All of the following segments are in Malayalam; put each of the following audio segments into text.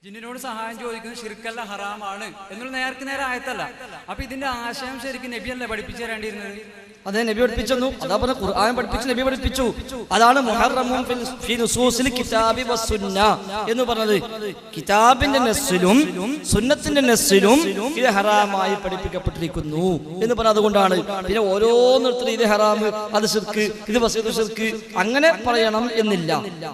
ജിന്നിനോട് സഹായം ചോദിക്കുന്നത് ശിർക്കല്ല, ഹറാമാണ് എന്നുള്ള നേർക്ക് നേരെ ആയത്തല്ല. അപ്പൊ ഇതിന്റെ ആശയം ശരിക്കും നബിയല്ലേ പഠിപ്പിച്ചു തരേണ്ടിയിരുന്നത്? അതെ, നബി പഠിപ്പിച്ചു. അതാ പറഞ്ഞ ഖുർആൻ പഠിപ്പിച്ചു, നബി പഠിപ്പിച്ചു. അതാണ് മുഹറമുൻ ഫീ നുസൂസിൽ കിതാബി വസുന്ന എന്ന് പറഞ്ഞത്. കിതാബിന്റെ നസ്സിലും സുന്നത്തിന്റെ നസ്സിലും ഇത് ഹറാമായി പഠിപ്പിക്കപ്പെട്ടിരിക്കുന്നു എന്ന് പറഞ്ഞത് അതുകൊണ്ടാണ്. പിന്നെ ഓരോന്നിടത്തും ഇത് ഹറാം, അത് ശിർക്ക്, ഇത് വസീത് ശിർക്ക് അങ്ങനെ പറയണം എന്നില്ല.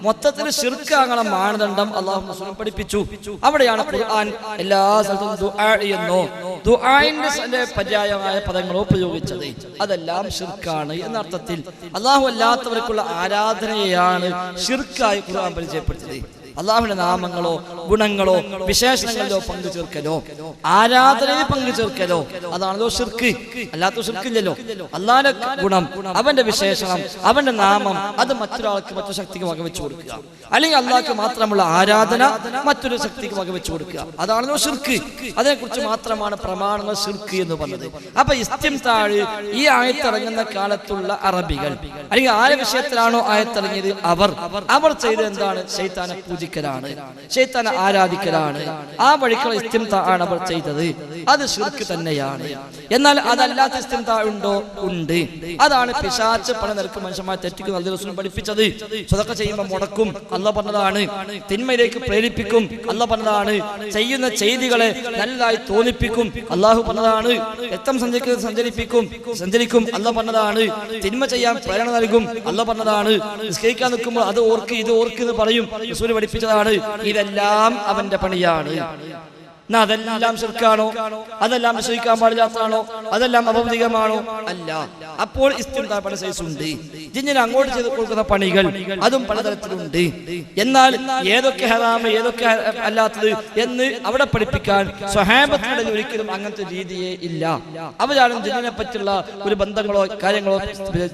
മൊത്തത്തിൽ ശിർക്ക് ആകണ മാനദണ്ഡം അല്ലാഹു റസൂലും പഠിപ്പിച്ചു. അവിടെയാണ് ഖുർആൻ എല്ലാ സ്ഥലത്തും ദുആ എന്നോ ദുആഇന്റെ പര്യായമായ പദങ്ങളോ പ്രയോഗിച്ചത്. അതെല്ലാം ശിർക്കാണ് എന്ന അർത്ഥത്തിൽ അല്ലാഹു അല്ലാത്തവർക്കുള്ള ആരാധനയെയാണ് ശിർക്കായി ഖുർആൻ പരിചയപ്പെടുത്തിയത്. അല്ലാഹുവിന്റെ നാമങ്ങളോ ഗുണങ്ങളോ വിശേഷണങ്ങളിലോ പങ്കു ചേർക്കലോ ആരാധനയിൽ പങ്കു ചേർക്കലോ അതാണല്ലോ ശിർക്ക്. അല്ലാത്ത ശിർക്കില്ലല്ലോ. അല്ലാഹുവിന്റെ ഗുണം, അവന്റെ വിശേഷണം, അവന്റെ നാമം അത് മറ്റൊരാൾക്ക് മറ്റൊരു ശക്തിക്ക് വകവെച്ചു കൊടുക്കുക, അല്ലെങ്കിൽ അല്ലാഹുക്ക് മാത്രമുള്ള ആരാധന മറ്റൊരു ശക്തിക്ക് വകവെച്ചു കൊടുക്കുക, അതാണല്ലോ ശിർക്ക്. അതിനെക്കുറിച്ച് മാത്രമാണ് പ്രമാണങ്ങൾ ശിർക്ക് എന്ന് പറഞ്ഞത്. അപ്പൊ ഇസ്തിംതാഴ് ഈ ആയത്തിറങ്ങുന്ന കാലത്തുള്ള അറബികൾ, അല്ലെങ്കിൽ ആരെ വിഷയത്തിലാണോ ആയത്തിറങ്ങിയത് അവർ ചെയ്തത് എന്താണ്? ശൈത്താനെ പൂജിക്കലാണ്, ശൈത്താനെ ആരാധിക്കലാണ്. ആ വഴിക്കുള്ള ഇസ്തിംതാഅാണ് അവർ ചെയ്തത്. അത് ശിർക്ക് തന്നെയാണ്. എന്നാൽ അതല്ലാത്ത ഇസ്തിംതാഅ് ഉണ്ടോ? ഉണ്ട്. അതാണ് പിശാച് പല നിരക്ക് മനുഷ്യന്മാരെ തെറ്റിക്കും അല്ലാഹു റസൂൽ പഠിപ്പിച്ചത്. സദഖ ചെയ്യുമ്പോൾ മുടക്കും അല്ലാഹു പറഞ്ഞതാണ്. തിന്മയിലേക്ക് പ്രേരിപ്പിക്കും അല്ലാഹു പറഞ്ഞതാണ്. ചെയ്യുന്ന ചെയ്തികളെ നല്ലതായി തോന്നിപ്പിക്കും അല്ലാഹു പറഞ്ഞതാണ്. രക്തം സഞ്ചരിക്കും അല്ലാഹു പറഞ്ഞതാണ്. തിന്മ ചെയ്യാൻ പ്രേരണ നൽകും അല്ലാഹു പറഞ്ഞതാണ്. നിസ്കരിക്കാൻ നിൽക്കുമ്പോൾ അത് ഓർക്ക് ഇത് ഓർക്ക് എന്ന് പറയും റസൂൽ പഠിപ്പിച്ചതാണ്. ഇതെല്ലാം അവന്റെ പണിയാണ്. അതെല്ലാം ശിർക്കാണോ? അതെല്ലാം വിശ്വസിക്കാൻ പാടില്ലാത്തതാണോ? അതെല്ലാം അപൗദികമാണോ? അല്ല. അപ്പോൾ ഇസ്തിംതാഅ് പല സൈസ് ഉണ്ട്. ജിന്നിന് അങ്ങോട്ട് ചെയ്ത് കൊടുക്കുന്ന പണികൾ അതും പലതരത്തിലുണ്ട്. എന്നാൽ ഏതൊക്കെ ഹറാമ് ഏതൊക്കെ അല്ലാത്തത് എന്ന് അവിടെ പഠിപ്പിക്കാൻ സ്വഹാബത്തിനിടയിൽ ഒരിക്കലും അങ്ങനത്തെ രീതിയേ ഇല്ല. അവരാരും ജിന്നിനെ പറ്റിയുള്ള ഒരു ബന്ധങ്ങളോ കാര്യങ്ങളോ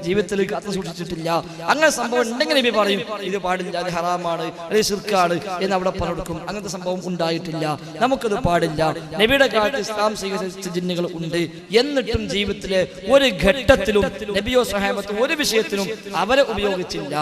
ജീവിതത്തിൽ കാത്തു സൂക്ഷിച്ചിട്ടില്ല. അങ്ങനെ സംഭവം ഉണ്ടെങ്കിൽ നബി പറയും ഇത് പാടില്ല, അത് ഹറാമാണ്, അത് ശിർക്കാണ് എന്ന് അവിടെ പറഞ്ഞെടുക്കും. അങ്ങനത്തെ സംഭവം ഉണ്ടായിട്ടില്ല. നമുക്കത് പാടില്ല. നബിയുടെ കാലത്ത് ഇസ്ലാം സ്വീകരിച്ച ജിന്നുകൾ ഉണ്ട്. എന്നിട്ടും ജീവിതത്തിലെ ഒരു ഘട്ടത്തിലും നബിയോ സ്വഹാബത്തോ ഒരു വിഷയത്തിലും അവരെ ഉപയോഗിച്ചില്ല.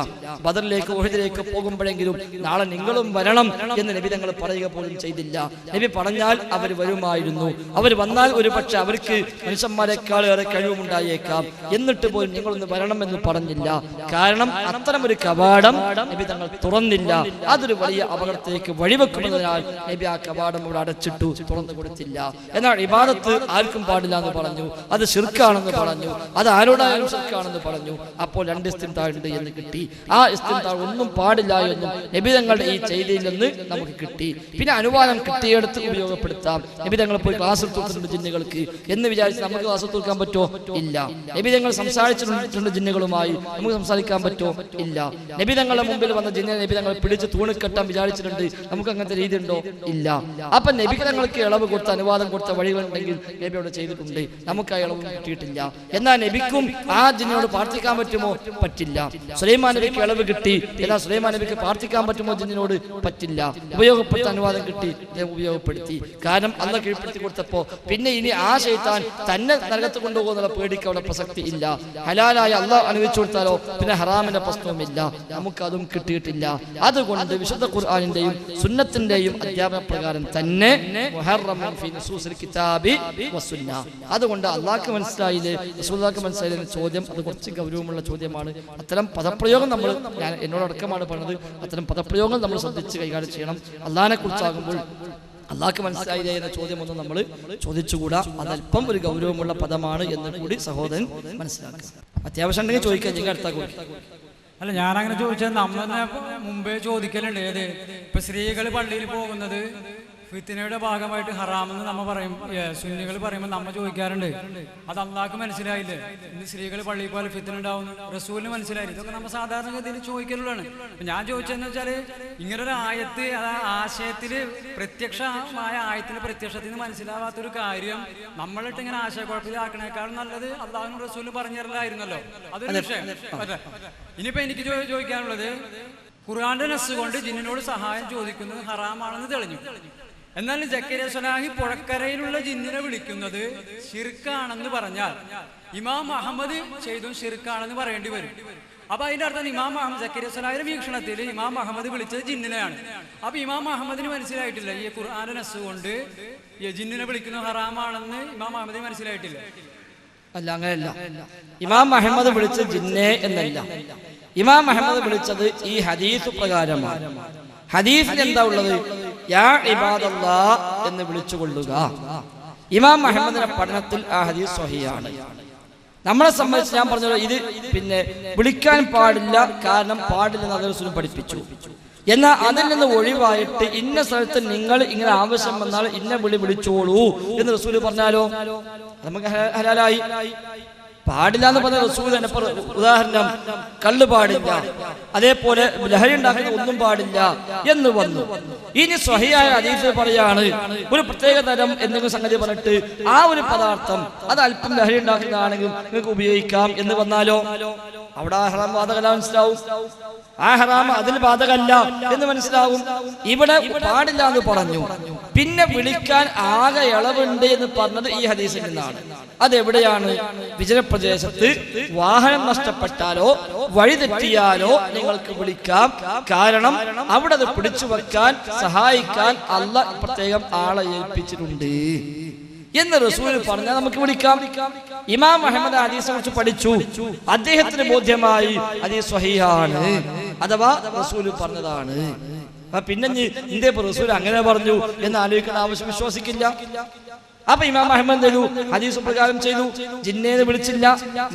ബദറിലേക്ക് ഉഹദിലേക്ക് പോകുമ്പോഴെങ്കിലും നാളെ നിങ്ങളും വരണം എന്ന് നബി തങ്ങൾ പറയുക പോലും ചെയ്തില്ല. നബി പറഞ്ഞാൽ അവർ വരുമായിരുന്നു. അവർ വന്നാൽ ഒരു പക്ഷെ അവർക്ക് മനുഷ്യന്മാരെക്കാൾ ഏറെ കഴിവുണ്ടായേക്കാം. എന്നിട്ട് പോലും നിങ്ങളൊന്ന് വരണമെന്ന് പറഞ്ഞില്ല. കാരണം അത്തരം ഒരു കവാടം നബി തങ്ങൾ തുറന്നില്ല. അതൊരു വലിയ അപകടത്തിലേക്ക് വഴിവെക്കുന്നതിനാൽ നബി ആ കവാടം ഇവിടെ അടച്ചിട്ടു, തുറന്നു കൊടുത്തില്ല. എന്നാൽ ഇബാദത്ത് ആർക്കും പാടില്ല എന്ന് പറഞ്ഞു, അത് ശിർക്കാണെന്ന് പറഞ്ഞു, അത് ആരോടായാലും ശിർക്കാണെന്ന് പറഞ്ഞു. അപ്പോൾ രണ്ട് ഇസ്തിംതാഅ് ഉണ്ട് എന്ന് കിട്ടി. ആ ഇസ്തിംതാഅ് ഒന്നും പാടില്ല എന്നും നബി തങ്ങളുടെ ഈ ചെയ്തിയിൽ നിന്ന് നമുക്ക് കിട്ടി. പിന്നെ അനുവാദം കിട്ടിയെടുത്ത് ഉപയോഗപ്പെടുത്താം. നബി തങ്ങൾ പോയി ക്ലാസ് എടുത്തിട്ടുണ്ട് ജിന്നുകൾക്ക് എന്ന് വിചാരിച്ച് നമുക്ക് ക്ലാസ് എടുക്കാൻ പറ്റുമോ? ഇല്ല. നബി തങ്ങൾ സംസാരിച്ചിട്ടുണ്ട് ജിന്നുകളുമായി, നമുക്ക് സംസാരിക്കാൻ പറ്റുമോ? ഇല്ല. നബി തങ്ങളുടെ മുമ്പിൽ വന്ന ജിന്നിനെ നബി തങ്ങൾ പിടിച്ച് തൂണിക്കെട്ടാൻ വിചാരിച്ചിട്ടുണ്ട്, നമുക്ക് അങ്ങനത്തെ രീതി ഉണ്ടോ? ഇല്ല. അപ്പൊ നബി തങ്ങൾക്ക് ഇളവ് കൊടുത്ത അനുവാദം കൊടുത്ത വഴികളുണ്ടെങ്കിൽ നബി അവിടെ ചെയ്തിട്ടുണ്ട്. നമുക്ക് ആ ഇളവ് കിട്ടിയിട്ടില്ല. എന്നാൽ നബിക്കും ആ ജിന്നിനോട് പ്രാർത്ഥിക്കാൻ പറ്റുമോ? പറ്റില്ല. സുലൈമാൻ നബിക്ക് ഇളവ് കിട്ടി, എന്നാൽ സുലൈമാൻ നബിക്ക് പ്രാർത്ഥിക്കാൻ പറ്റുമോ? ജിന്നിനോട് പറ്റില്ല. ഉപയോഗപ്പെടുത്ത അനുവാദം കിട്ടി, ഉപയോഗപ്പെടുത്തി. കാരണം അല്ലാഹു കീഴ്പ്പെടുത്തി കൊടുത്തപ്പോ പിന്നെ ഇനി ആ ശൈത്താൻ തന്നെ നരകത്ത് കൊണ്ടുപോകുന്നുള്ള പേടിക്ക് അവിടെ പ്രസക്തി ഇല്ല. ഹലാലായ അല്ലാഹു അനുവദിച്ചു കൊടുത്താലോ പിന്നെ ഹറാമിന്റെ പ്രശ്നവുമില്ല. നമുക്കതും കിട്ടിയിട്ടില്ല. അതുകൊണ്ട് വിശുദ്ധ ഖുർആനിന്റെയും സുന്നത്തിന്റെയും അധ്യാപന പ്രകാരം തന്നെ മുഹറമുൻ ഫീ നുസൂസിൽ കിതാബി വസുന്ന. അതുകൊണ്ട് അല്ലാഹുക്ക് മനസ്സിലായില്ലേ, റസൂലുള്ളാഹിക്ക് മനസ്സിലായില്ലേ ചോദ്യം അത് കുറച്ച് ഗൗരവമുള്ള ചോദ്യമാണ്. അത്തരം പദപ്രയോഗം ഞാൻ എന്നോടക്കമാണ് പറഞ്ഞത്, അത്തരം പദപ്രയോഗങ്ങൾ നമ്മൾ ശ്രദ്ധിച്ച് കൈകാര്യം ചെയ്യണം. അല്ലാഹുവിനെ കുറിച്ചാകുമ്പോൾ അല്ലാഹുക്ക് മനസ്സിലായില്ലേ എന്ന ചോദ്യമൊന്നും നമ്മൾ ചോദിച്ചുകൂടാ. അതല്പം ഒരു ഗൗരവമുള്ള പദമാണ് എന്ന് കൂടി സഹോദരൻ മനസ്സിലാക്കുക. അത്യാവശ്യം ഉണ്ടെങ്കിൽ ചോദിക്കാൻ നിങ്ങൾ അടുത്താ കൂടി. അല്ല, ഞാനങ്ങനെ ചോദിച്ചാൽ നമ്മൾ മുമ്പേ ചോദിക്കലുണ്ട്. ഏത് ഇപ്പൊ സ്ത്രീകൾ പള്ളിയിൽ പോകുന്നത് ഫിത്നയുടെ ഭാഗമായിട്ട് ഹറാമെന്ന് നമ്മ പറയും, സുന്നികൾ പറയുമ്പോൾ നമ്മ ചോദിക്കാറുണ്ട് അത് അല്ലാഹുക്ക് മനസ്സിലായില്ലേ, ഇന്ന് സ്ത്രീകൾ പള്ളിയിൽ പോലെ ഫിത്ന ഉണ്ടാവുന്നു, റസൂലിന് മനസ്സിലായില്ല. ഇതൊക്കെ നമ്മ സാധാരണഗതിയിൽ ചോദിക്കലുള്ളതാണ്. ഞാൻ ചോദിച്ചതെന്ന് വെച്ചാല് ഇങ്ങനൊരു ആയത്ത് ആശയത്തില് പ്രത്യക്ഷമായ ആയത്തിന്റെ പ്രത്യക്ഷത്തിൽ നിന്ന് മനസ്സിലാവാത്തൊരു കാര്യം നമ്മളിട്ട് ഇങ്ങനെ ആശയക്കുഴപ്പത്തിലാക്കണേക്കാളും നല്ലത് അല്ലാഹുവിനും റസൂലും പറഞ്ഞു തരലായിരുന്നല്ലോ. അതൊരു വിഷയം. ഇനിയിപ്പോ എനിക്ക് ചോദിക്കാനുള്ളത്, ഖുർആന്റെ നസ്സ് കൊണ്ട് ജിന്നിനോട് സഹായം ചോദിക്കുന്നത് ഹറാമാണെന്ന് തെളിഞ്ഞു. എന്നാൽ ജക്കരിയ സ്വലാഹി പുഴക്കരയിലുള്ള ജിന്നിനെ വിളിക്കുന്നത് ശിർക്കാണെന്ന് പറഞ്ഞാൽ ഇമാം അഹമ്മദ് ചെയ്തും ശിർക്കാണെന്ന് പറയേണ്ടി വരും. അപ്പൊ അതിന്റെ അർത്ഥം ഇമാം അഹമ്മദ് ജക്കരിയ സ്വലാഹിയുടെ വീക്ഷണത്തിൽ ഇമാം അഹമ്മദ് വിളിച്ചത് ജിന്നിനെയാണ്. അപ്പൊ ഇമാം അഹമ്മദിന് മനസ്സിലായിട്ടില്ല ഈ ഖുർആന്റെ നസ്സ് കൊണ്ട് ഈ ജിന്നിനെ വിളിക്കുന്നത് ഹറാമാണെന്ന് ഇമാം അഹമ്മദിന് മനസ്സിലായിട്ടില്ല. അല്ല, അങ്ങനെയല്ല. ഇമാം അഹമ്മദ് വിളിച്ചത് ജിന്നെ എന്നല്ല. ഇമാം അഹമ്മദ് വിളിച്ചത് ഈ ഹദീസ് പ്രകാരമാണ്. ഹദീസിൽ എന്താ ഉള്ളത്? യാ ഇബാദല്ലാഹ് എന്ന് വിളിച്ചുകൊള്ളുക. ഇമാം അഹമ്മദിന്റെ പഠനത്തിൽ ആ ഹദീസ് സ്വഹീഹാണ്. നമ്മളെ സംബന്ധിച്ച് ഞാൻ പറഞ്ഞല്ലോ, ഇത് പിന്നെ വിളിക്കാൻ പാടില്ല, കാരണം പാടില്ലെന്ന് അത് റസൂൽ പഠിപ്പിച്ചു. എന്നാൽ അതിൽ നിന്ന് ഒഴിവായിട്ട് ഇന്ന സ്ഥലത്ത് നിങ്ങൾ ഇങ്ങനെ ആവശ്യം വന്നാൽ ഇന്ന വിളിച്ചോളൂ എന്ന് റസൂൽ പറഞ്ഞാലോ നമുക്ക് ഹലാലായി. പാടില്ല എന്ന് പറഞ്ഞ റസൂൽ തന്നെ. ഉദാഹരണം, കള്ള് പാടില്ല, അതേപോലെ ലഹരി ഉണ്ടാക്കുന്ന ഒന്നും പാടില്ല എന്ന് വന്നു. ഇനി സ്വഹീഹായ ഹദീസിൽ പറയാണ് ഒരു പ്രത്യേക തരം എന്തെങ്കിലും സംഗതി പറഞ്ഞിട്ട് ആ ഒരു പദാർത്ഥം അത് അല്പം ലഹരി ഉണ്ടാക്കുന്നതാണെങ്കിൽ നിങ്ങൾക്ക് ഉപയോഗിക്കാം എന്ന് വന്നാലോ അവിടെ ആ ഹറാം ബാധകല്ല മനസ്സിലാവും. ആ ഹറാം അതിൽ ബാധകല്ല എന്ന് മനസ്സിലാവും. ഇവിടെ പാടില്ല എന്ന് പറഞ്ഞു, പിന്നെ വിളിക്കാൻ ആകെ ഇളവുണ്ട് എന്ന് പറഞ്ഞത് ഈ ഹദീസിൽ നിന്നാണ്. അതെവിടെയാണ്? വിജനപ്രദേശത്ത് വാഹനം നഷ്ടപ്പെട്ടാലോ വഴി തെറ്റിയാലോ നിങ്ങൾക്ക് വിളിക്കാം, കാരണം അവിടെ അത് പിടിച്ചു വെക്കാൻ സഹായിക്കാൻ അല്ലാഹ് പ്രത്യേകം ആളെ ഏൽപ്പിച്ചിട്ടുണ്ട് എന്ന് റസൂൽ പറഞ്ഞാൽ നമുക്ക് വിളിക്കാം. ഇമാം അഹമ്മദ് ഹദീസിനെ കുറിച്ച് പഠിച്ചു, അദ്ദേഹത്തിന് ബോധ്യമായി ഹദീസ് സ്വഹീഹാണ്, അഥവാ റസൂൽ പറഞ്ഞതാണ്. പിന്നെ ഇന്ത്യ റസൂൽ അങ്ങനെ പറഞ്ഞു എന്ന് ആലോചിക്കേണ്ട ആവശ്യം വിശ്വസിക്കില്ല. അപ്പൊ ഇമാം അഹമ്മദ് ഹദീസ് പ്രകാരം ചെയ്തു. ജിന്നേന്ന് വിളിച്ചില്ല,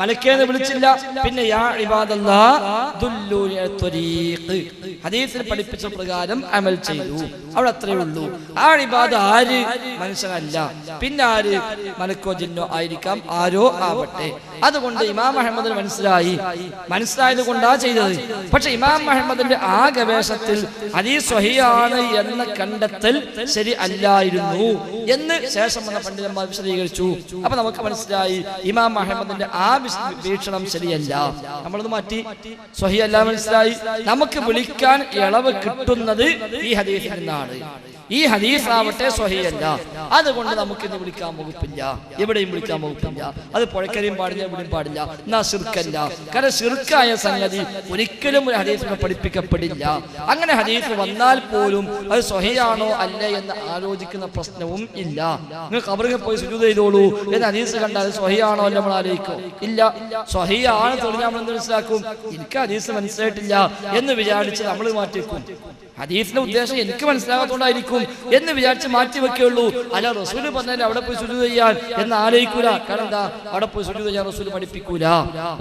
മലക്കേന്ന് വിളിച്ചില്ല, പിന്നെ യാ ഇബാദല്ലാഹ് ദുല്ലൂനി അല ത്വരീഖ് ഹദീസിൽ പഠിപ്പിച്ച പ്രകാരം അമൽ ചെയ്തു. അവിടെ അത്രയേ ഉള്ളൂ. ആ ഇബാദ ആര്? മനുഷ്യനല്ല, പിന്നെ ആര്? മലക്കോ ജിന്നോ ആയിരിക്കാം, ആരോ ആവട്ടെ. അതുകൊണ്ട് ഇമാം അഹമ്മദിന് മനസ്സിലായത് കൊണ്ടാ ചെയ്തത്. പക്ഷെ ഇമാം അഹമ്മദിന്റെ ആ ഗവേഷണത്തിൽ ഹദീസ് സ്വഹീഹാണ് എന്ന കണ്ടെത്തൽ ശരി അല്ലായിരുന്നു എന്ന് ശേഷം പണ്ഡിതന്മാർ വിശദീകരിച്ചു. അപ്പൊ നമുക്ക് മനസ്സിലായി ഇമാം അഹമ്മദിന്റെ ആ വീക്ഷണം ശരിയല്ല, നമ്മളത് മാറ്റി. സ്വഹീഹല്ല മനസ്സിലായി. നമുക്ക് വിളിക്കാൻ ഇളവ് കിട്ടുന്നത് ഈ ഹദീസിൽ നിന്നാണ്. ഈ ഹദീസ് ആവട്ടെ സ്വഹീഹല്ല, അതുകൊണ്ട് നമുക്കിന്ന് വിളിക്കാൻ വകുപ്പില്ല, എവിടെയും വിളിക്കാൻ വകുപ്പില്ല. അത് പുഴക്കരയും പാടില്ല, എവിടെയും പാടില്ല. എന്നാ ശിർക്കല്ല, കാരണം ശിർക്കായ സംഗതി ഒരിക്കലും ഒരു ഹദീസിനെ പഠിപ്പിക്കപ്പെടില്ല. അങ്ങനെ ഹദീസ് വന്നാൽ പോലും അത് സ്വഹീഹാണോ അല്ലേ എന്ന് ആലോചിക്കുന്ന പ്രശ്നവും ഇല്ല. നിങ്ങൾ ഖബറിൽ പോയി സുജൂദ് ചെയ്തോളൂ എന്ന് ഹദീസ് കണ്ടാൽ സ്വഹീഹാണോ അല്ല നമ്മൾ ആലോചിക്കും? ഇല്ല. സ്വഹീഹാണ് തെളിഞ്ഞാൽ നമ്മൾ മനസ്സിലാക്കും, എനിക്ക് ഹദീസ് മനസ്സിലായിട്ടില്ല എന്ന് വിചാരിച്ച് നമ്മൾ മാറ്റിവെക്കും. ഹദീസിന്റെ ഉദ്ദേശം എനിക്ക് മനസ്സിലാകാത്തോണ്ടായിരിക്കും എന്ന് വിചാരിച്ച് മാറ്റി വെക്കുകയുള്ളൂ. അല്ല റസൂല് പറഞ്ഞാൽ അവിടെ പോയി സുജൂദ് ചെയ്യാൻ എന്ന് ആലോചിക്കൂല. കാരണം എന്താ? അവിടെ പോയി സുജൂദ് ചെയ്യാൻ റസൂല് പഠിപ്പിക്കൂല.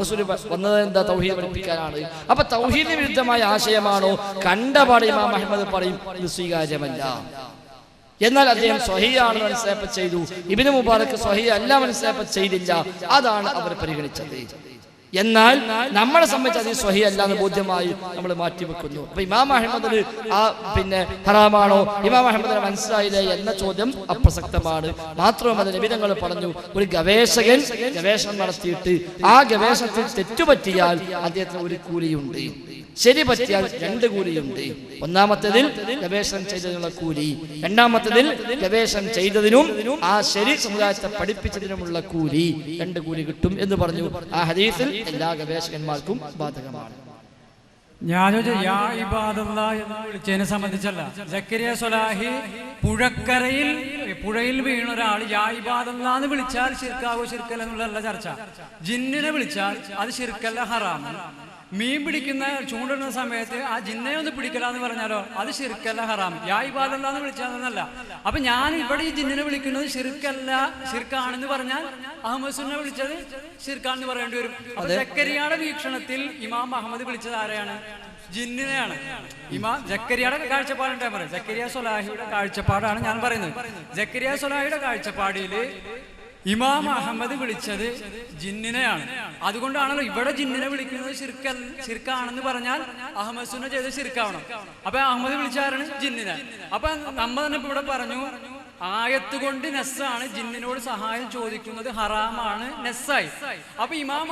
റസൂല് വന്നത് എന്താ? തൗഹീദ് പഠിപ്പിക്കാനാണ്. അപ്പൊ തൗഹീദിന് വിരുദ്ധമായ ആശയമാണോ കണ്ടപാട് ഇമാം അഹ്മദ് പറയും ഇത് സ്വീകാര്യമല്ല. എന്നാൽ അദ്ദേഹം സ്വഹീഹാണ് മനസ്സിലാക്കി ചെയ്തു. ഇബ്നു മുബാറക് സ്വഹീഹ് അല്ല മനസ്സിലാക്കി ചെയ്തില്ല. അതാണ് അവർ പരിഗണിച്ചത്. എന്നാൽ നമ്മളെ സംബന്ധിച്ച് അത് സ്വഹീഹ് അല്ല എന്ന് ബോധ്യമായി നമ്മൾ മാറ്റിവെക്കുന്നു. അപ്പൊ ഇമാം അഹ്മദിന് ആ പിന്നെ ഹറാമാണോ ഇമാം അഹ്മദിന് മനസ്സിലായില്ലേ എന്ന ചോദ്യം അപ്രസക്തമാണ്. മാത്രമല്ല നബി തങ്ങൾ പറഞ്ഞു, ഒരു ഗവേഷകൻ ഗവേഷണം നടത്തിയിട്ട് ആ ഗവേഷണത്തിൽ തെറ്റുപറ്റിയാൽ അദ്ദേഹത്തിന് ഒരു കൂലിയുണ്ട്, ശരി പറ്റിയാൽ 2 കൂലിയുണ്ട്. ഒന്നാമത്തേതിൽ ഗവേഷണം ചെയ്തതിനുള്ള കൂലി, രണ്ടാമത്തേതിൽ ഗവേഷണം ചെയ്തതിനും ആ ശരി സമുദായത്തെ പഠിപ്പിച്ചതിനുമുള്ള കൂലി, 2 കൂലി കിട്ടും എന്ന് പറഞ്ഞു. ആ ഹദീസിൽ എല്ലാ ഗവേഷകന്മാർക്കും ബാധകമാണ്. ഞാൻ യാ ഇബാദല്ലാഹ് എന്ന് വിളിച്ചതിനെ സംബന്ധിച്ചല്ല. ജക്കരിയ സ്വലാഹി പുഴയിൽ വീണ ഒരാൾ യാ ഇബാദല്ലാഹ് എന്ന് വിളിച്ചാൽ ശിർക്കാവോ ശിർക്കല്ല എന്നുള്ളതല്ല ചർച്ച. ജിന്നിനെ വിളിച്ചാൽ അത് ശിർക്കല്ല, ഹറാമാണ്. മീൻ പിടിക്കുന്ന ചൂണ്ടിടുന്ന സമയത്ത് ആ ജിന്നെ ഒന്ന് പിടിക്കലാന്ന് പറഞ്ഞാലോ അത് ശിർക്കല്ല, ഹറാം. യാ ഇബാദല്ലാഹ് എന്ന് വിളിച്ചാന്നല്ല. അപ്പൊ ഞാൻ ഇവിടെ ഈ ജിന്നിനെ വിളിക്കുന്നത് ശിർക്കല്ല, ശിർക്കാണെന്ന് പറഞ്ഞാൽ അഹ്മദ് സുന്ന വിളിച്ചത് ശിർക്കാണെന്ന് പറയേണ്ടി വരും. അപ്പൊ ജക്കരിയയുടെ വീക്ഷണത്തിൽ ഇമാം അഹമ്മദ് വിളിച്ചത് ആരെയാണ്? ജിന്നിനെയാണ്. ഇമാം ജക്കരിയയുടെ കാഴ്ചപ്പാടുണ്ടായി പറയാം. ജക്കരിയ സ്വലാഹിയുടെ കാഴ്ചപ്പാടാണ് ഞാൻ പറയുന്നത്. ജക്കരിയ സ്വലാഹിയുടെ കാഴ്ചപ്പാടില് ഇമാം അഹമ്മദ് വിളിച്ചത് ജിന്നിനെയാണ്. അതുകൊണ്ടാണല്ലോ ഇവിടെ ജിന്നിനെ വിളിക്കുന്നത് ശിർക്കാണെന്ന് പറഞ്ഞാൽ അഹമ്മദ് സുന്ന ചെയ്ത് ശിർക്കാവണം. അപ്പൊ അഹമ്മദ് വിളിച്ചാരാണ്? ജിന്നിനെ. അപ്പൊ നമ്മ തന്നെ ഇപ്പൊ ഇവിടെ പറഞ്ഞു, ആയത്ത് കൊണ്ട് നെസ്സാണ്, ജിന്നിനോട് സഹായം ചോദിക്കുന്നത് ഹറാമാണ്, നെസ്സായി. അപ്പൊ ഇമാം